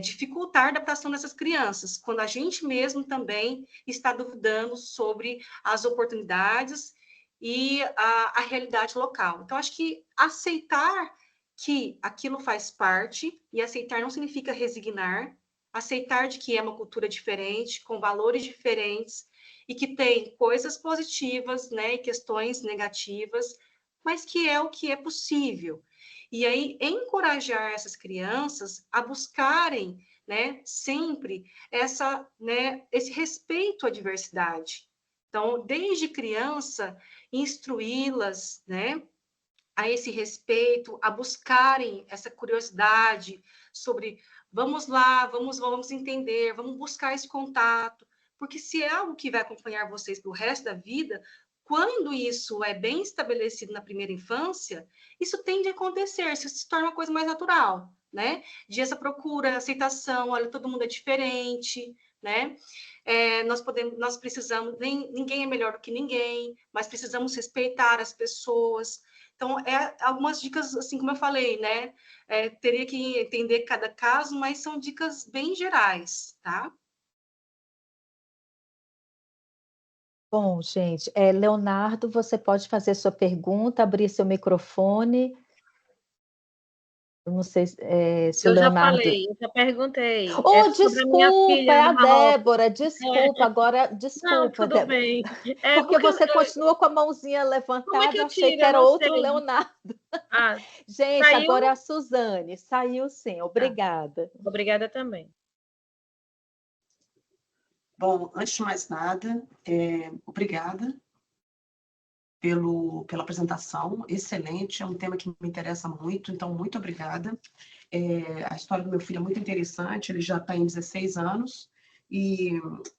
B: dificultar a adaptação dessas crianças, quando a gente mesmo também está duvidando sobre as oportunidades e a realidade local. Então, acho que aceitar que aquilo faz parte, e aceitar não significa resignar, aceitar de que é uma cultura diferente, com valores diferentes, e que tem coisas positivas, né, e questões negativas, mas que é o que é possível. E aí, encorajar essas crianças a buscarem, né, sempre esse respeito à diversidade. Então, desde criança, instruí-las, né, a esse respeito, a buscarem essa curiosidade sobre vamos lá, vamos entender, vamos buscar esse contato, porque se é algo que vai acompanhar vocês pelo resto da vida, quando isso é bem estabelecido na primeira infância, isso tende a acontecer, isso se torna uma coisa mais natural, né? De essa procura, aceitação, olha, todo mundo é diferente, né? Nós precisamos, ninguém é melhor do que ninguém, mas precisamos respeitar as pessoas. Então, algumas dicas, assim como eu falei, né? Teria que entender cada caso, mas são dicas bem gerais, tá?
A: Bom, gente, Leonardo, você pode fazer sua pergunta, abrir seu microfone. Eu não sei se o
C: Eu já
A: Leonardo...
C: falei, eu já perguntei. É
A: Oh,
C: sobre a minha
A: desculpa, é
C: filha
A: a
C: no Marrocos.
A: Débora, desculpa, agora,
C: Não,
A: desculpa,
C: tudo
A: Débora,
C: bem.
A: porque você continua com a mãozinha
C: Como é que
A: levantada, eu
C: eu
A: achei
C: tiro?
A: que
C: Eu
A: era
C: não
A: outro
C: sei.
A: Leonardo.
C: Ah,
A: Gente, agora é
C: saiu?
A: a Suzane, saiu sim,
C: Tá.
A: obrigada.
C: Obrigada também.
D: Bom, antes de mais nada, obrigada pela apresentação, excelente, é um tema que me interessa muito, então muito obrigada. A história do meu filho é muito interessante, ele já está em 16 anos, e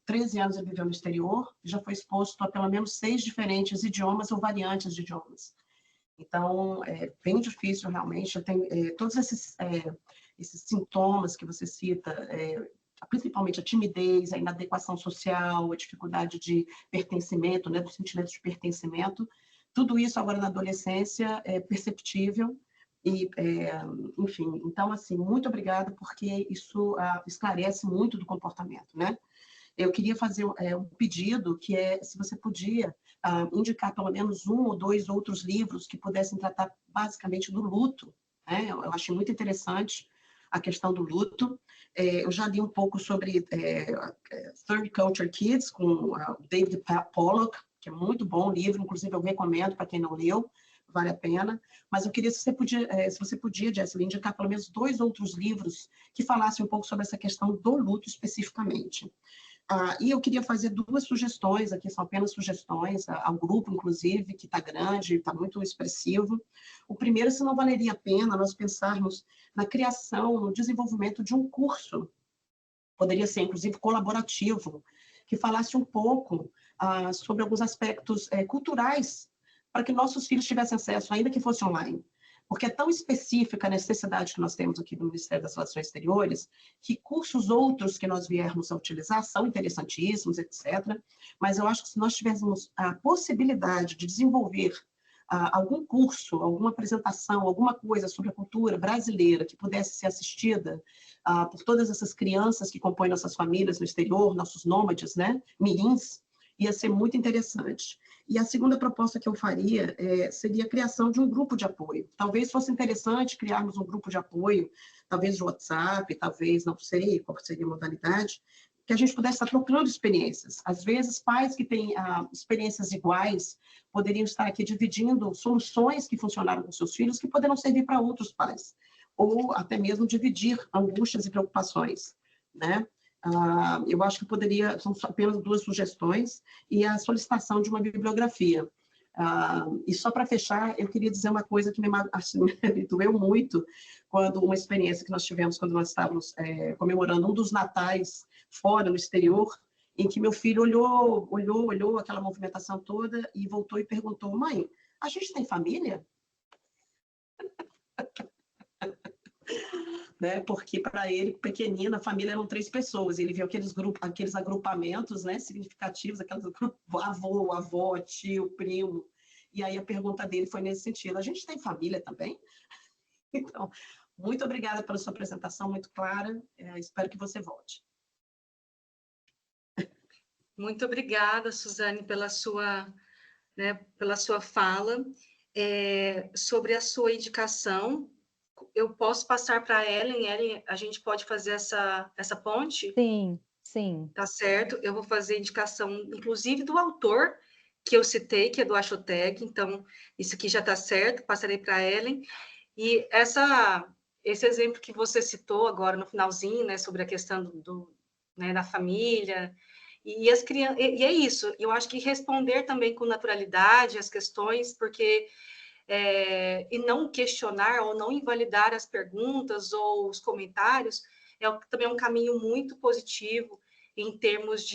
D: 13 anos ele viveu no exterior, já foi exposto a pelo menos 6 diferentes idiomas ou variantes de idiomas. Então, é bem difícil realmente, todos esses sintomas que você cita, principalmente a timidez, a inadequação social, a dificuldade de pertencimento, né, do sentimento de pertencimento, tudo isso agora na adolescência é perceptível e, enfim, então, assim, muito obrigada, porque isso esclarece muito do comportamento, né? Eu queria fazer um pedido, que é se você podia indicar pelo menos um ou dois outros livros que pudessem tratar basicamente do luto, né? Eu achei muito interessante a questão do luto. Eu já li um pouco sobre Third Culture Kids, com o David Pollock, que é muito bom o livro, inclusive eu recomendo para quem não leu, vale a pena. Mas eu queria, se você podia, Jessely, indicar pelo menos dois outros livros que falassem um pouco sobre essa questão do luto especificamente. E eu queria fazer duas sugestões, aqui são apenas sugestões, ao grupo, inclusive, que está grande, está muito expressivo. O primeiro, se não valeria a pena nós pensarmos na criação, no desenvolvimento de um curso, poderia ser, inclusive, colaborativo, que falasse um pouco sobre alguns aspectos culturais, para que nossos filhos tivessem acesso, ainda que fosse online. Porque é tão específica a necessidade que nós temos aqui no Ministério das Relações Exteriores, que cursos outros que nós viermos a utilizar são interessantíssimos, etc. Mas eu acho que se nós tivéssemos a possibilidade de desenvolver algum curso, alguma apresentação, alguma coisa sobre a cultura brasileira que pudesse ser assistida por todas essas crianças que compõem nossas famílias no exterior, nossos nômades, né, mirins, ia ser muito interessante. E a segunda proposta que eu faria seria a criação de um grupo de apoio. Talvez fosse interessante criarmos um grupo de apoio, talvez de WhatsApp, talvez, não sei qual seria a modalidade, que a gente pudesse estar trocando experiências. Às vezes, pais que têm experiências iguais poderiam estar aqui dividindo soluções que funcionaram com seus filhos que poderão servir para outros pais, ou até mesmo dividir angústias e preocupações, né? Eu acho que são apenas duas sugestões, e a solicitação de uma bibliografia. E só para fechar, eu queria dizer uma coisa que me doeu muito, quando uma experiência que nós tivemos quando nós estávamos comemorando um dos natais fora, no exterior, em que meu filho olhou aquela movimentação toda e voltou e perguntou: mãe, a gente tem família? Né? Porque para ele, pequenino, a família eram 3 pessoas, ele viu aqueles agrupamentos, né, significativos, avô, avó, tio, primo, e aí a pergunta dele foi nesse sentido: a gente tem família também? Então, muito obrigada pela sua apresentação, muito clara, espero que você volte.
B: Muito obrigada, Suzane, pela sua fala. Sobre a sua indicação, eu posso passar para a Ellen. Ellen, a gente pode fazer essa ponte?
A: Sim, sim.
B: Tá certo. Eu vou fazer indicação, inclusive, do autor que eu citei, que é do Axotec. Então, isso aqui já está certo, passarei para a Ellen. E esse exemplo que você citou agora no finalzinho, né, sobre a questão né, da família, e as crianças, e é isso, eu acho que responder também com naturalidade as questões, porque e não questionar ou não invalidar as perguntas ou os comentários também é um caminho muito positivo em termos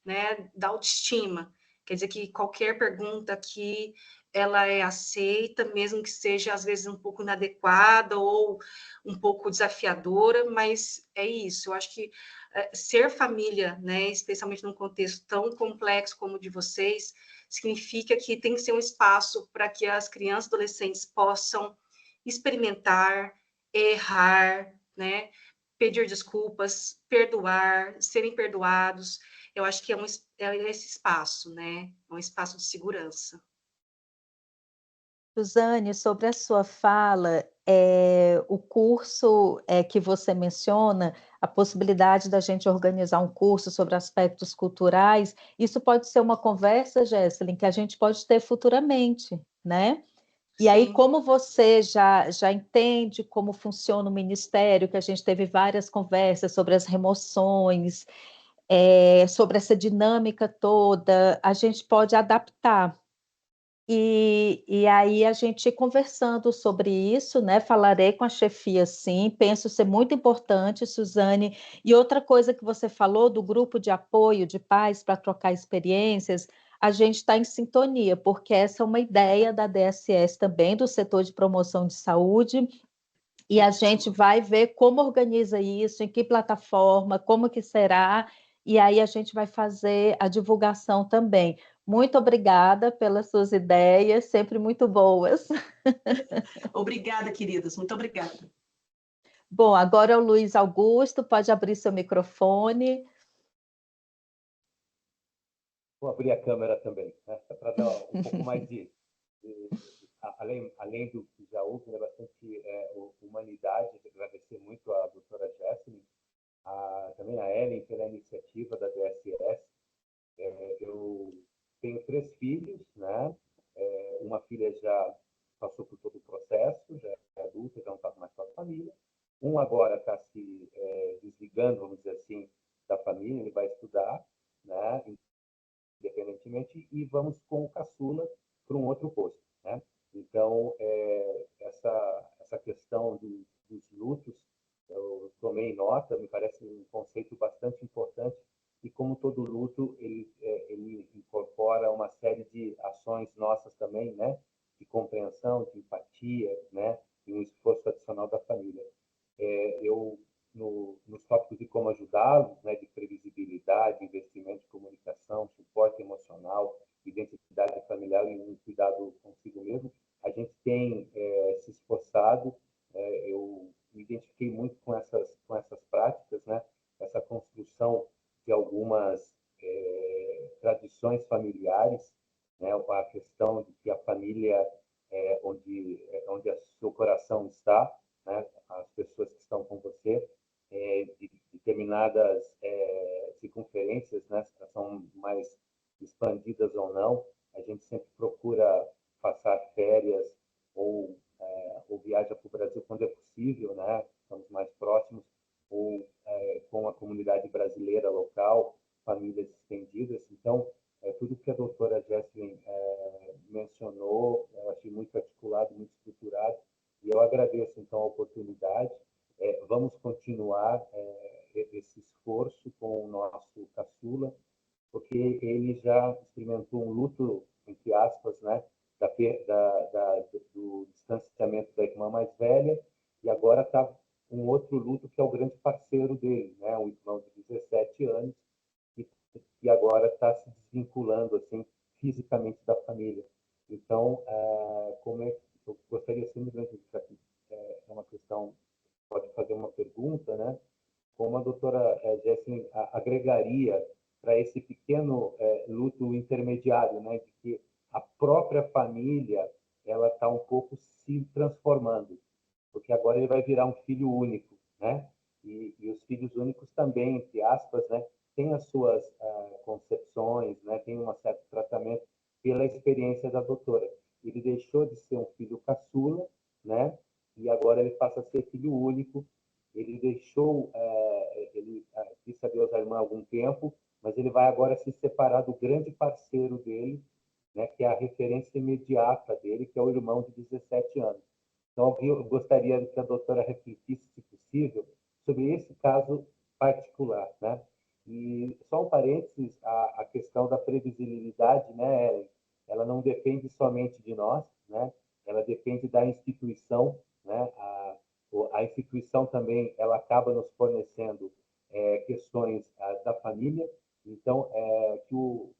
B: né, da autoestima. Quer dizer que qualquer pergunta aqui ela é aceita, mesmo que seja às vezes um pouco inadequada ou um pouco desafiadora, mas é isso. Eu acho que ser família, né, especialmente num contexto tão complexo como o de vocês, significa que tem que ser um espaço para que as crianças e adolescentes possam experimentar, errar, né, pedir desculpas, perdoar, serem perdoados. Eu acho que é esse espaço, né? É um espaço de segurança.
A: Suzane, sobre a sua fala, o curso que você menciona, a possibilidade da gente organizar um curso sobre aspectos culturais, isso pode ser uma conversa, Jéssica, que a gente pode ter futuramente, né? E aí,
B: Sim.
A: como você já entende como funciona o Ministério, que a gente teve várias conversas sobre as remoções, sobre essa dinâmica toda, a gente pode adaptar. E aí a gente conversando sobre isso, né? Falarei com a chefia, sim. Penso ser muito importante, Suzane. E outra coisa que você falou do grupo de apoio de pais para trocar experiências, a gente está em sintonia, porque essa é uma ideia da DSS também, do setor de promoção de saúde, e a gente vai ver como organiza isso, em que plataforma, como que será, e aí a gente vai fazer a divulgação também. Muito obrigada pelas suas ideias, sempre muito boas.
D: Obrigada, queridas, muito obrigada.
A: Bom, agora é o Luiz Augusto, pode abrir seu microfone.
E: Vou abrir a câmera também, né? Para dar um pouco mais além do que já houve, né, bastante humanidade. Agradecer muito a doutora Jéssica, também a Ellen pela iniciativa da DSS. Eu tenho 3 filhos, né? Uma filha já passou por todo o processo, já é adulta, já não está mais com a família. Um agora está se desligando, vamos dizer assim, da família, ele vai estudar, né? Independentemente, e vamos com o caçula para um outro posto, né? Então, essa questão dos lutos, eu tomei nota, me parece um conceito bastante importante, e como todo luto, ele incorpora uma série de ações nossas também, né? De compreensão, de empatia, né? E um esforço adicional da família. Eu nos tópicos de como ajudá-los, né, de previsibilidade, investimento de comunicação, suporte emocional, identidade familiar e um cuidado consigo mesmo, a gente tem se esforçado. Eu me identifiquei muito com essas práticas, né, essa construção de algumas tradições familiares, né, a questão de que a família onde o seu coração está, né, as pessoas que estão com você, de determinadas circunferências, né, são mais expandidas ou não, a gente sempre procura passar férias ou viaja para o Brasil quando é possível, né, estamos mais próximos, ou com a comunidade brasileira local, famílias estendidas. Então, tudo que a doutora Jesslyn mencionou, eu achei muito articulado, muito estruturado, e eu agradeço, então, a oportunidade. Vamos continuar esse esforço com o nosso caçula, porque ele já experimentou um luto, entre aspas, né, do distanciamento da irmã mais velha, e agora está um outro luto que é o grande parceiro dele, né, um irmão de 17 anos, que agora está se desvinculando assim fisicamente da família. Então, como eu gostaria simplesmente de é uma questão, pode fazer uma pergunta, né? Como a doutora Jesslyn agregaria para esse pequeno luto intermediário, né? De que a própria família ela está um pouco se transformando, porque agora ele vai virar um filho único, né? E os filhos únicos também, entre aspas, né? Têm as suas concepções, né? Tem um certo tratamento pela experiência da doutora. Ele deixou de ser um filho caçula, né? E agora ele passa a ser filho único. Ele deixou, ele disse adeus à irmã há algum tempo, mas ele vai agora se separar do grande parceiro dele, né? Que é a referência imediata dele, que é o irmão de 17 anos. Então, eu gostaria que a doutora refletisse, se possível, sobre esse caso particular, né? E só um parênteses, a questão da previsibilidade, né, Ellen? Ela não depende somente de nós, né? Ela depende da instituição, né? A instituição também, ela acaba nos fornecendo questões da família. Então, que o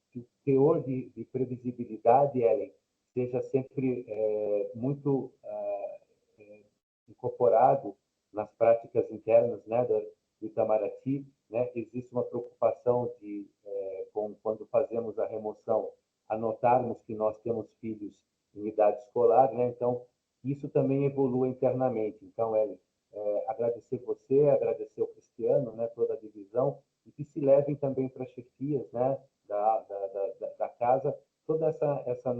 E: teor de previsibilidade, Ellen, seja sempre muito incorporado nas práticas internas, né, do Itamaraty, né? Existe uma preocupação quando fazemos a remoção, anotarmos que nós temos filhos em idade escolar, né? Então, isso também evolua internamente. Então, agradecer você, agradecer o Cristiano, né, toda a divisão, e que se levem também para as chefias, né, da casa, toda essas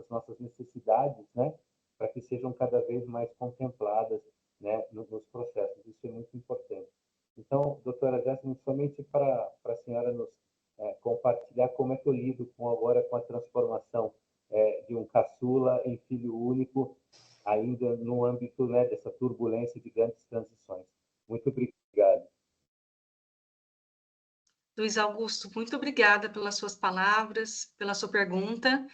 E: nossas necessidades, né, para que sejam cada vez mais contempladas, né, nos processos. Isso é muito importante. Então, doutora Jasmine, somente para a senhora nos compartilhar como é que eu lido agora com a transformação de um caçula em filho único, ainda no âmbito, né, dessa turbulência de grandes transições. Muito obrigado.
B: Luiz Augusto, muito obrigada pelas suas palavras, pela sua pergunta.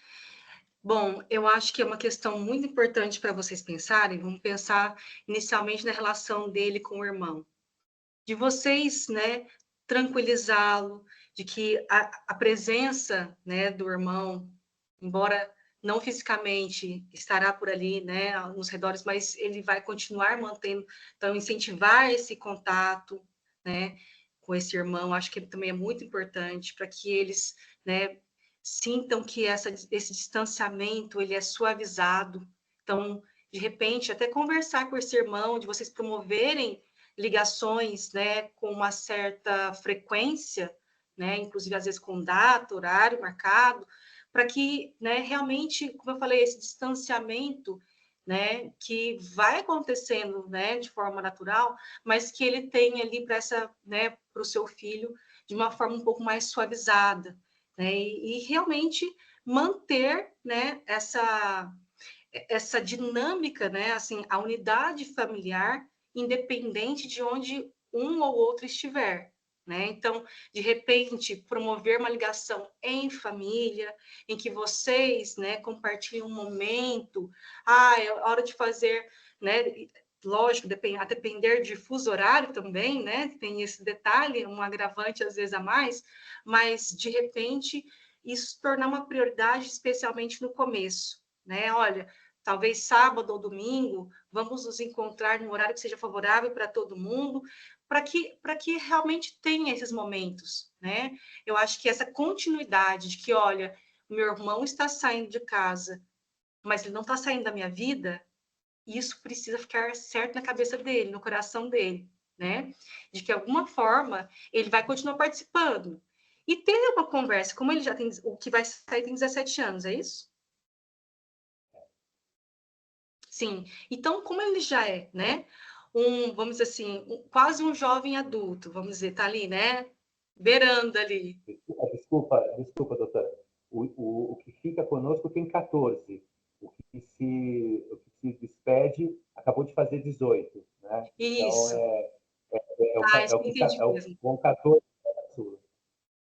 B: Bom, eu acho que é uma questão muito importante para vocês pensarem. Vamos pensar inicialmente na relação dele com o irmão. De vocês, né, tranquilizá-lo, de que a presença, né, do irmão, embora não fisicamente estará por ali, né, nos redores, mas ele vai continuar mantendo, então incentivar esse contato, né, com esse irmão, acho que também é muito importante para que eles, né, sintam que esse distanciamento ele é suavizado. Então, de repente, até conversar com esse irmão, de vocês promoverem ligações, né, com uma certa frequência, né, inclusive às vezes com data, horário marcado, para que, né, realmente, como eu falei, esse distanciamento, né, que vai acontecendo, né, de forma natural, mas que ele tenha ali para né, para o seu filho de uma forma um pouco mais suavizada, né, e realmente manter, né, essa dinâmica, né, assim, a unidade familiar, independente de onde um ou outro estiver, né? Então, de repente, promover uma ligação em família, em que vocês, né, compartilhem um momento, é hora de fazer, né? Lógico, a depender de fuso horário também, né? Tem esse detalhe, um agravante às vezes a mais, mas de repente isso se tornar uma prioridade, especialmente no começo, né? Olha, talvez sábado ou domingo, vamos nos encontrar num horário que seja favorável para todo mundo, para que realmente tenha esses momentos, né? Eu acho que essa continuidade de que, olha, meu irmão está saindo de casa, mas ele não está saindo da minha vida, isso precisa ficar certo na cabeça dele, no coração dele, né? De que, de alguma forma, ele vai continuar participando. E ter uma conversa, como ele já tem, o que vai sair tem 17 anos, é isso? Sim. Então, como ele já é, né? Vamos dizer assim, quase um jovem adulto, vamos dizer, tá ali, né? Beirando ali.
E: Desculpa, doutora. O que fica conosco tem 14. O que se despede acabou de fazer 18, né? Então,
B: Isso. Isso eu entendi
E: é o
B: mesmo.
E: bom 14 da caçula.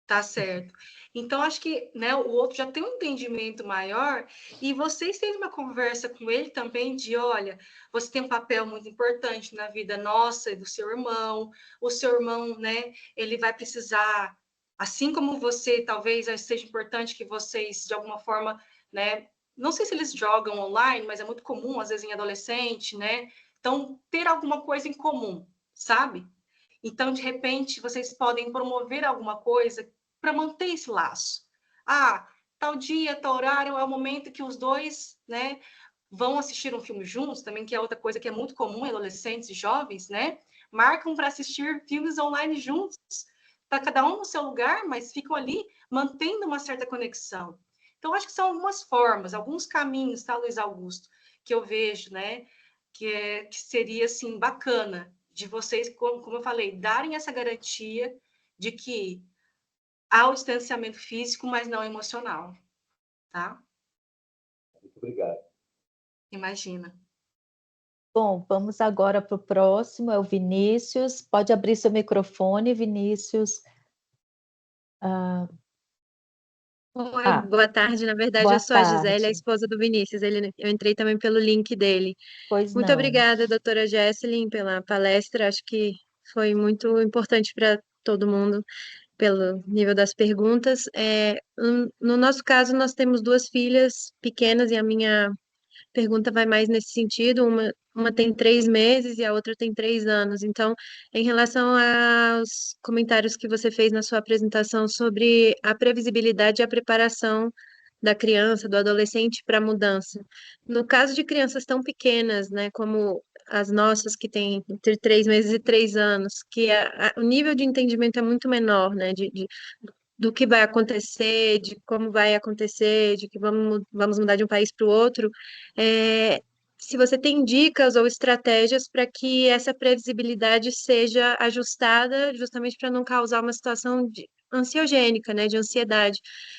B: Tá certo. Então, acho que, né, o outro já tem um entendimento maior e vocês têm uma conversa com ele também de, olha, você tem um papel muito importante na vida nossa e do seu irmão. O seu irmão, né, ele vai precisar, assim como você, talvez seja importante que vocês, de alguma forma, né, não sei se eles jogam online, mas é muito comum, às vezes, em adolescente, né? Então, ter alguma coisa em comum, sabe? Então, de repente, vocês podem promover alguma coisa para manter esse laço. Tal dia, tal horário é o momento que os dois, né, vão assistir um filme juntos, também que é outra coisa que é muito comum em adolescentes e jovens, né? Marcam para assistir filmes online juntos, para cada um no seu lugar, mas ficam ali mantendo uma certa conexão. Então, acho que são algumas formas, alguns caminhos, tá, Luiz Augusto, que eu vejo, né, que seria, assim, bacana de vocês, como eu falei, darem essa garantia de que há o distanciamento físico, mas não emocional, tá?
E: Muito obrigado.
B: Imagina.
A: Bom, vamos agora para o próximo, é o Vinícius. Pode abrir seu microfone, Vinícius.
F: Oi, boa tarde. Na verdade,
A: Boa
F: eu sou a Gisele, a
A: tarde.
F: esposa do Vinícius. Eu entrei também pelo link dele.
A: Pois
F: Muito
A: não.
F: obrigada, doutora Jesselyn, pela palestra. Acho que foi muito importante para todo mundo, pelo nível das perguntas. No nosso caso, nós temos duas filhas pequenas e a minha pergunta vai mais nesse sentido. Uma tem 3 meses e a outra tem 3 anos. Então, em relação aos comentários que você fez na sua apresentação sobre a previsibilidade e a preparação da criança, do adolescente para a mudança. No caso de crianças tão pequenas, né, como as nossas, que têm entre 3 meses e 3 anos, que o nível de entendimento é muito menor, né, do que vai acontecer, de como vai acontecer, de que vamos mudar de um país para o outro, se você tem dicas ou estratégias para que essa previsibilidade seja ajustada, justamente para não causar uma situação ansiogênica, né, de ansiedade.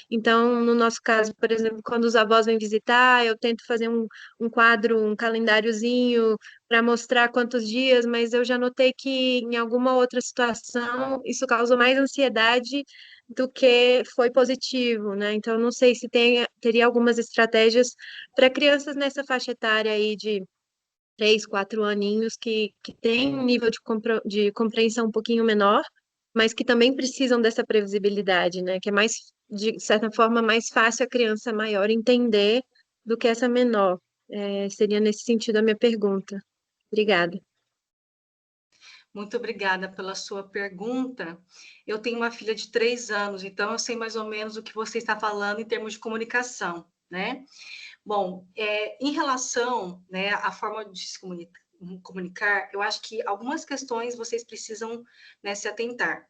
F: Então, no nosso caso, por exemplo, quando os avós vêm visitar, eu tento fazer um quadro, um calendáriozinho para mostrar quantos dias, mas eu já notei que em alguma outra situação isso causa mais ansiedade do que foi positivo, né? Então, não sei se teria algumas estratégias para crianças nessa faixa etária aí de 3, 4 aninhos que têm um nível de compreensão um pouquinho menor, mas que também precisam dessa previsibilidade, né? Que é mais, de certa forma, mais fácil a criança maior entender do que essa menor. Seria nesse sentido a minha pergunta. Obrigada.
B: Muito obrigada pela sua pergunta. Eu tenho uma filha de 3 anos, então eu sei mais ou menos o que você está falando em termos de comunicação, né? Bom, em relação, né, à forma de se comunicar, eu acho que algumas questões vocês precisam, né, se atentar.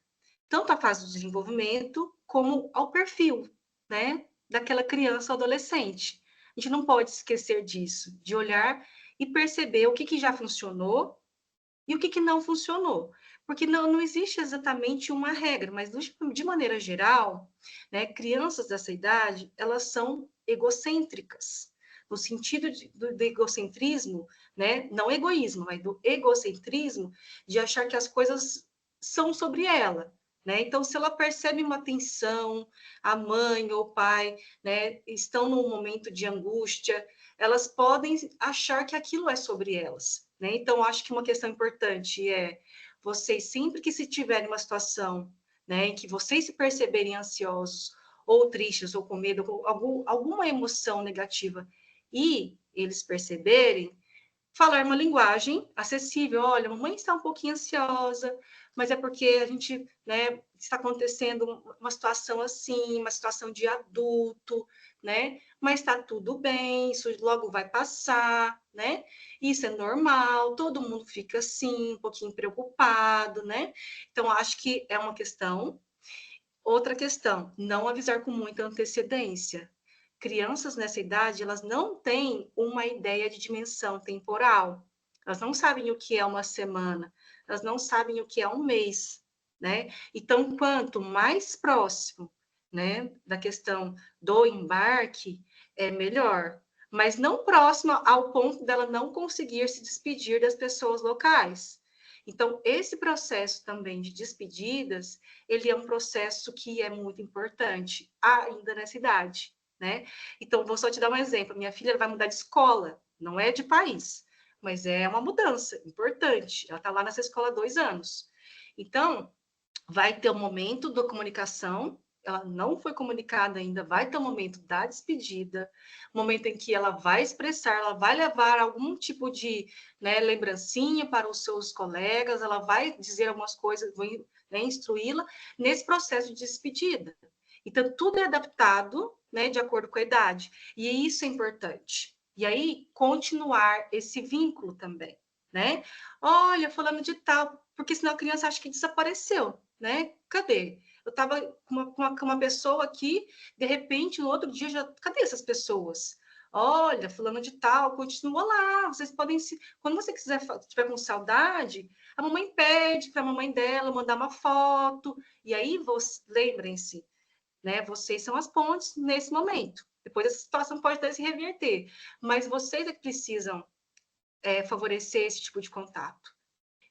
B: Tanto à fase do desenvolvimento, como ao perfil, né, daquela criança ou adolescente. A gente não pode esquecer disso, de olhar e perceber o que já funcionou e o que não funcionou. Porque não existe exatamente uma regra, mas de maneira geral, né, crianças dessa idade, elas são egocêntricas, no sentido do egocentrismo, né, não egoísmo, mas do egocentrismo, de achar que as coisas são sobre ela. Né? Então, se ela percebe uma tensão, a mãe ou o pai, né, estão num momento de angústia, elas podem achar que aquilo é sobre elas. Né? Então, acho que uma questão importante é vocês, sempre que se tiverem uma situação, né, em que vocês se perceberem ansiosos, ou tristes, ou com medo, ou alguma emoção negativa, e eles perceberem, falar uma linguagem acessível. Olha, a mamãe está um pouquinho ansiosa, mas é porque a gente, né, está acontecendo uma situação assim, uma situação de adulto, né? Mas está tudo bem, isso logo vai passar, né? Isso é normal, todo mundo fica assim, um pouquinho preocupado, né? Então, acho que é uma questão. Outra questão, não avisar com muita antecedência. Crianças nessa idade, elas não têm uma ideia de dimensão temporal. Elas não sabem o que é uma semana, elas não sabem o que é um mês, né? Então, quanto mais próximo, né, da questão do embarque, é melhor. Mas não próximo ao ponto dela não conseguir se despedir das pessoas locais. Então, esse processo também de despedidas, ele é um processo que é muito importante ainda nessa idade, né? Então, vou só te dar um exemplo. Minha filha vai mudar de escola, não é de país, mas é uma mudança importante. Ela está lá nessa escola há 2 anos. Então, vai ter um momento da comunicação, ela não foi comunicada ainda, vai ter um momento da despedida, momento em que ela vai expressar, ela vai levar algum tipo de, né, lembrancinha para os seus colegas, ela vai dizer algumas coisas, vou, né, instruí-la nesse processo de despedida. Então, tudo é adaptado, né, de acordo com a idade, e isso é importante. E aí, continuar esse vínculo também, né? Olha, falando de tal, porque senão a criança acha que desapareceu, né? Cadê? Eu estava com uma pessoa aqui, de repente, no outro dia, já cadê essas pessoas? Olha, fulano de tal, continua lá. Vocês podem se. Quando você estiver com saudade, a mamãe pede para a mamãe dela mandar uma foto. E aí, lembrem-se, né? Vocês são as pontes nesse momento. Depois essa situação pode até se reverter. Mas vocês é que precisam favorecer esse tipo de contato.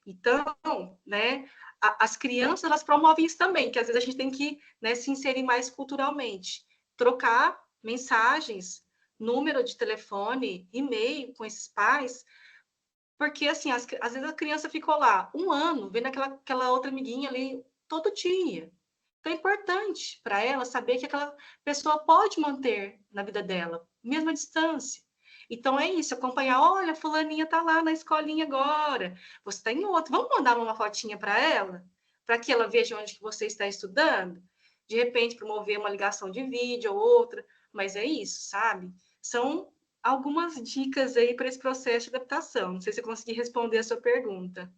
B: Então, né, as crianças, elas promovem isso também, que às vezes a gente tem que, né, se inserir mais culturalmente. Trocar mensagens, número de telefone, e-mail com esses pais, porque, assim, às vezes a criança ficou lá 1 ano, vendo aquela outra amiguinha ali todo dia. Então, é importante para ela saber que aquela pessoa pode manter na vida dela, mesmo à distância. Então, é isso, acompanhar, olha, fulaninha está lá na escolinha agora, você está em outro, vamos mandar uma fotinha para ela, para que ela veja onde que você está estudando? De repente, promover uma ligação de vídeo ou outra, Mas é isso, sabe? São algumas dicas aí para esse processo de adaptação. Não sei se eu consegui responder a sua pergunta.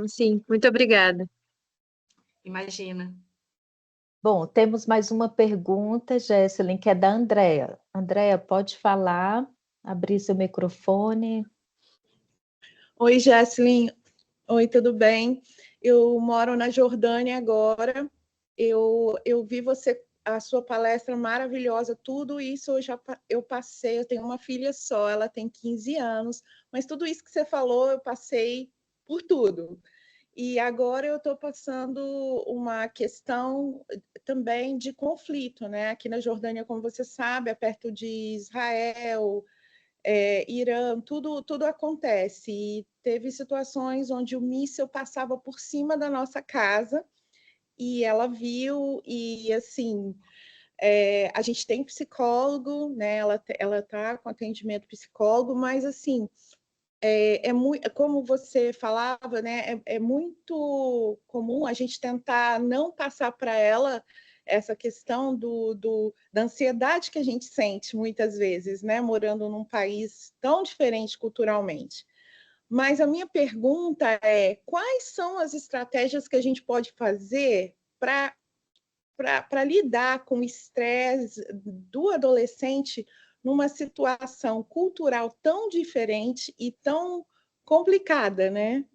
F: Sim, muito obrigada.
B: Imagina.
A: Bom, temos mais uma pergunta, Jesselyn, que é da Andrea. Andrea, pode falar, abrir seu microfone.
G: Oi, Jesselyn. Oi, tudo bem? Eu moro na Jordânia agora. Eu vi a sua palestra maravilhosa, tudo isso eu passei. Eu tenho uma filha só, ela tem 15 anos, mas tudo isso que você falou, eu passei por tudo. E agora eu estou passando uma questão também de conflito, né? Aqui na Jordânia, como você sabe, é perto de Israel, Irã, tudo acontece. E teve situações onde o míssil passava por cima da nossa casa e ela viu, e assim, a gente tem psicólogo, né? Ela está com atendimento psicólogo, mas assim, muito, como você falava, né? É muito comum a gente tentar não passar para ela essa questão da ansiedade que a gente sente muitas vezes, né? Morando num país tão diferente culturalmente. Mas a minha pergunta é: quais são as estratégias que a gente pode fazer para lidar com o estresse do adolescente numa situação cultural tão diferente e tão complicada, né?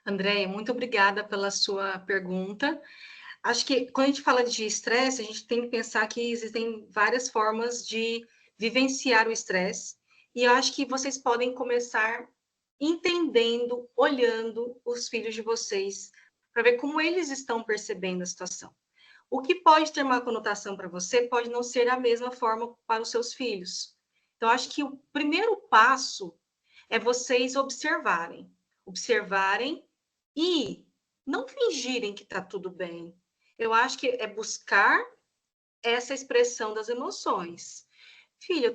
B: Andréia, muito obrigada pela sua pergunta. Acho que quando a gente fala de estresse, a gente tem que pensar que existem várias formas de vivenciar o estresse. E eu acho que vocês podem começar entendendo, olhando os filhos de vocês, para ver como eles estão percebendo a situação. O que pode ter uma conotação para você pode não ser a mesma forma para os seus filhos. Então, acho que o primeiro passo é vocês observarem e não fingirem que está tudo bem. Eu acho que é buscar essa expressão das emoções. Filha,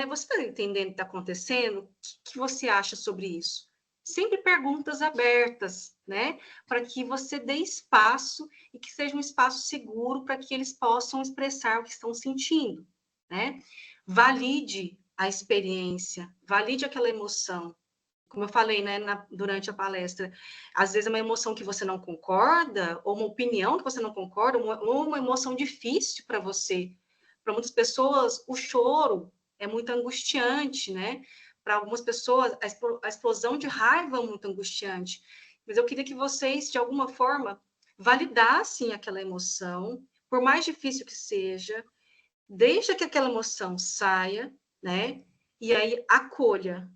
B: você está entendendo o que está acontecendo? O que você acha sobre isso? Sempre perguntas abertas, né? Para que você dê espaço e que seja um espaço seguro para que eles possam expressar o que estão sentindo, né? Valide a experiência, valide aquela emoção. Como eu falei, né, durante a palestra, às vezes é uma emoção que você não concorda, ou uma opinião que você não concorda, ou uma emoção difícil para você. Para muitas pessoas, o choro é muito angustiante, né? Para algumas pessoas, a explosão de raiva é muito angustiante. Mas eu queria que vocês, de alguma forma, validassem aquela emoção, por mais difícil que seja, deixa que aquela emoção saia, né? E aí acolha.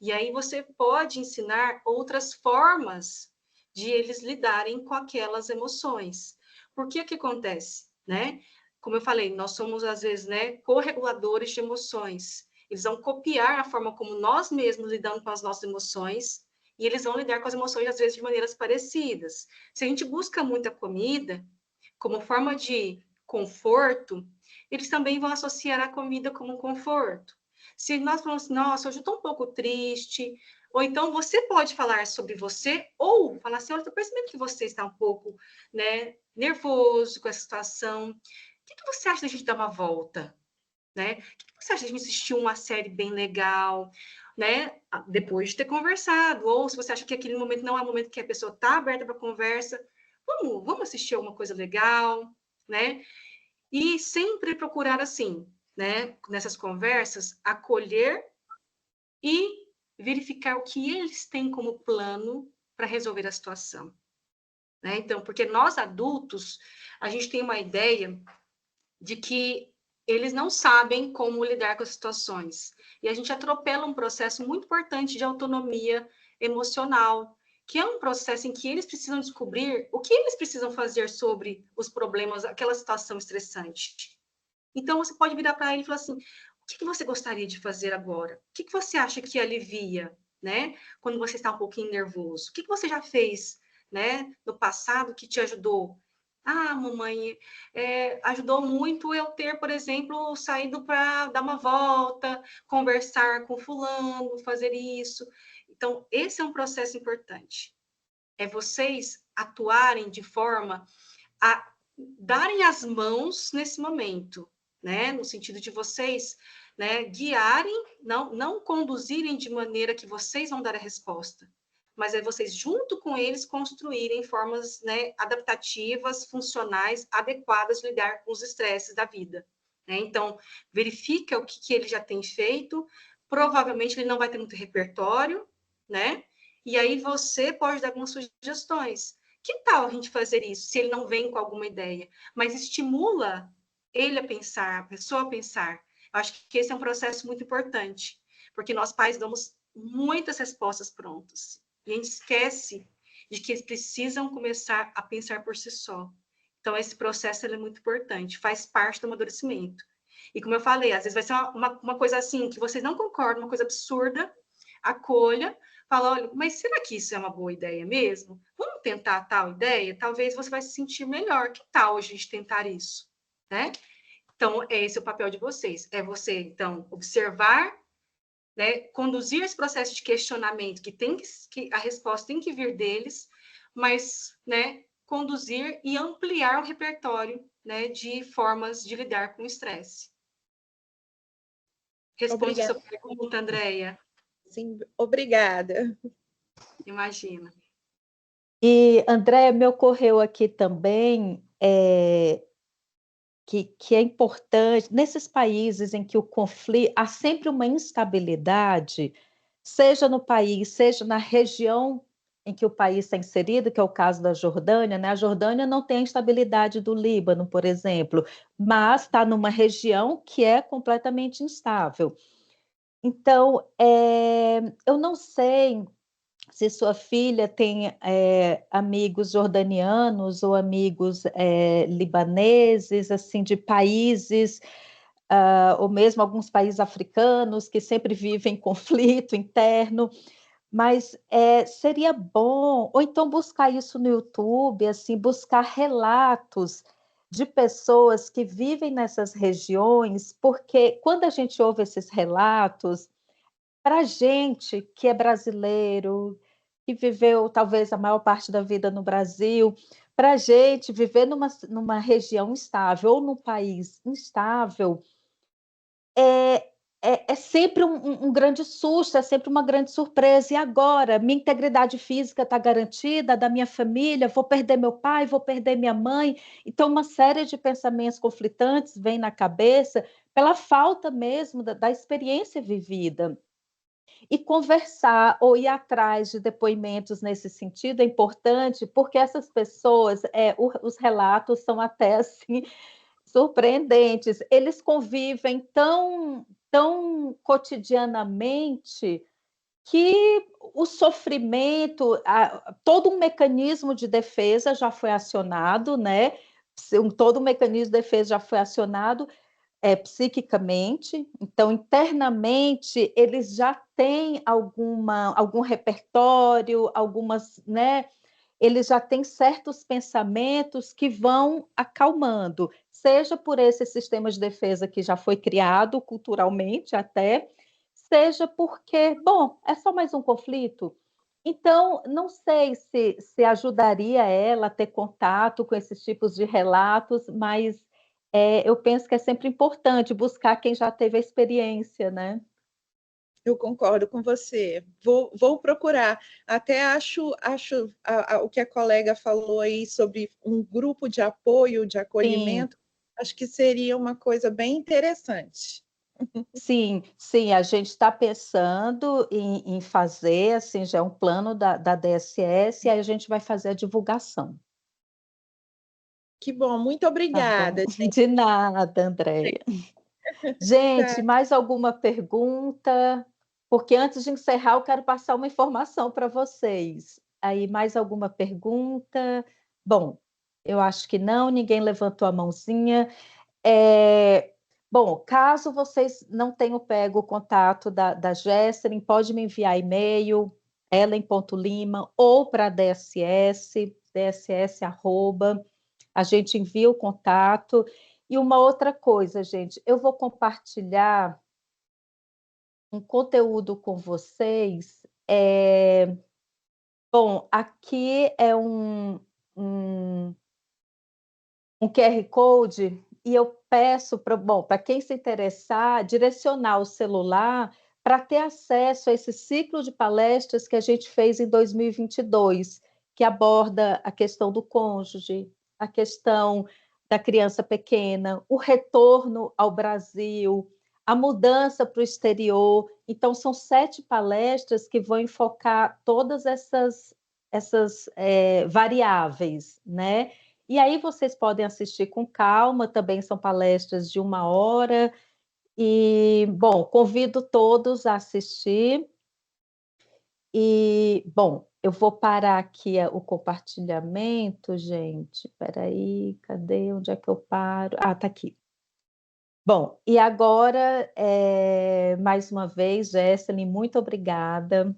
B: E aí você pode ensinar outras formas de eles lidarem com aquelas emoções. Porque o que acontece, né? Como eu falei, nós somos, às vezes, né, correguladores de emoções. Eles vão copiar a forma como nós mesmos lidamos com as nossas emoções e eles vão lidar com as emoções, às vezes, de maneiras parecidas. Se a gente busca muita comida como forma de conforto, eles também vão associar a comida como conforto. Se nós falamos assim, nossa, hoje eu estou um pouco triste, ou então você pode falar sobre você, ou falar assim, olha, estou percebendo que você está um pouco, né, nervoso com essa situação. O que você acha da gente dar uma volta? Né? O que você acha de a gente assistir uma série bem legal, né? Depois de ter conversado, ou se você acha que aquele momento não é o momento que a pessoa está aberta para conversa, vamos assistir alguma coisa legal, né? E sempre procurar assim, né? Nessas conversas, acolher e verificar o que eles têm como plano para resolver a situação, né? Então, porque nós adultos, a gente tem uma ideia de que eles não sabem como lidar com as situações. E a gente atropela um processo muito importante de autonomia emocional, que é um processo em que eles precisam descobrir o que eles precisam fazer sobre os problemas, aquela situação estressante. Então, você pode virar para ele e falar assim, o que você gostaria de fazer agora? O que você acha que alivia, né? Quando você está um pouquinho nervoso? O que você já fez, né, no passado que te ajudou? Ah, mamãe, ajudou muito eu ter, por exemplo, saído para dar uma volta, conversar com fulano, fazer isso. Então, esse é um processo importante. É vocês atuarem de forma a darem as mãos nesse momento, né? No sentido de vocês, né, guiarem, não conduzirem de maneira que vocês vão dar a resposta, mas é vocês, junto com eles, construírem formas, né, adaptativas, funcionais, adequadas de lidar com os estresses da vida. Né? Então, verifica o que ele já tem feito, provavelmente ele não vai ter muito repertório, né? E aí você pode dar algumas sugestões. Que tal a gente fazer isso, se ele não vem com alguma ideia? Mas estimula ele a pensar, a pessoa a pensar. Eu acho que esse é um processo muito importante, porque nós pais damos muitas respostas prontas. E a gente esquece de que eles precisam começar a pensar por si só. Então, esse processo é muito importante, faz parte do amadurecimento. E como eu falei, às vezes vai ser uma coisa assim, que vocês não concordam, uma coisa absurda, acolha, fala, olha, mas será que isso é uma boa ideia mesmo? Vamos tentar tal ideia? Talvez você vai se sentir melhor. Que tal a gente tentar isso? Né? Então, esse é o papel de vocês. É você, então, observar, né, conduzir esse processo de questionamento, que a resposta tem que vir deles, mas, né, conduzir e ampliar o repertório, né, de formas de lidar com o estresse. Responde a sua pergunta, Andréia.
G: Sim, obrigada.
B: Imagina.
A: E, André, me ocorreu aqui também que é importante, nesses países em que o conflito, há sempre uma instabilidade, seja no país, seja na região em que o país está inserido, que é o caso da Jordânia, né? A Jordânia não tem a instabilidade do Líbano, por exemplo, mas está numa região que é completamente instável. Então, eu não sei se sua filha tem amigos jordanianos ou amigos libaneses, assim, de países, ou mesmo alguns países africanos que sempre vivem conflito interno, mas seria bom, ou então buscar isso no YouTube, assim, buscar relatos de pessoas que vivem nessas regiões, porque quando a gente ouve esses relatos, para a gente que é brasileiro, que viveu talvez a maior parte da vida no Brasil, para a gente viver numa região instável ou num país instável, é, é sempre um grande susto, é sempre uma grande surpresa. E agora, minha integridade física está garantida, da minha família, vou perder meu pai, vou perder minha mãe. Então, uma série de pensamentos conflitantes vem na cabeça pela falta mesmo da experiência vivida. E conversar ou ir atrás de depoimentos nesse sentido é importante, porque essas pessoas, os relatos são até assim surpreendentes. Eles convivem tão cotidianamente que o sofrimento, todo um mecanismo de defesa já foi acionado, né? Todo um mecanismo de defesa já foi acionado, psiquicamente, então internamente eles já têm algum repertório, algumas, né? Eles já têm certos pensamentos que vão acalmando, seja por esse sistema de defesa que já foi criado culturalmente até, seja porque, bom, é só mais um conflito. Então, não sei se ajudaria ela a ter contato com esses tipos de relatos, mas eu penso que é sempre importante buscar quem já teve a experiência, né?
G: Eu concordo com você. Vou procurar. Até acho o que a colega falou aí sobre um grupo de apoio, de
A: Sim,
G: acolhimento, acho que seria uma coisa bem interessante.
A: sim, a gente está pensando em fazer, assim, já é um plano da DSS, e aí a gente vai fazer a divulgação,
G: Que bom, muito
A: tá bom?
G: obrigada.
A: De nada, Andréia. Gente, mais alguma pergunta? Porque antes de encerrar, eu quero passar uma informação para vocês. Aí, mais alguma pergunta? Bom, eu acho que não, ninguém levantou a mãozinha. Bom, caso vocês não tenham pego o contato da Jesselyn, pode me enviar e-mail, ellen.lima, ou para a DSS, arroba, a gente envia o contato. E uma outra coisa, gente, eu vou compartilhar um conteúdo com vocês. Bom, aqui é um um QR Code e eu peço para quem se interessar, direcionar o celular para ter acesso a esse ciclo de palestras que a gente fez em 2022, que aborda a questão do cônjuge, a questão da criança pequena, o retorno ao Brasil, a mudança para o exterior. Então, são 7 palestras que vão enfocar todas essas variáveis, né? E aí vocês podem assistir com calma, também são palestras de 1 hora. E, bom, convido todos a assistir. E, bom, eu vou parar aqui o compartilhamento, gente. Espera aí, cadê? Onde é que eu paro? Ah, tá aqui. Bom, e agora, mais uma vez, Jesselyn, muito obrigada.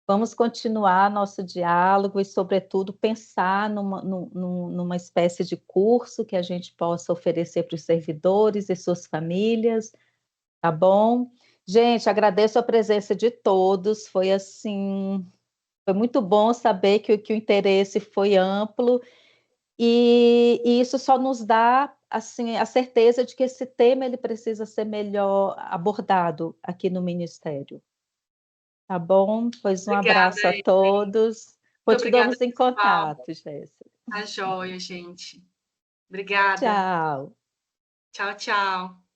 A: Vamos continuar nosso diálogo e, sobretudo, pensar numa espécie de curso que a gente possa oferecer para os servidores e suas famílias, tá bom? Gente, agradeço a presença de todos, foi assim, foi muito bom saber que o interesse foi amplo e isso só nos dá assim a certeza de que esse tema ele precisa ser melhor abordado aqui no Ministério. Tá bom? Pois um
B: Obrigada,
A: abraço a
B: Ellen.
A: todos.
B: Muito obrigada,
A: Continuamos em
B: pessoal.
A: contato, Jéssica.
B: Tá joia, gente. Obrigada.
A: Tchau.
B: Tchau, tchau.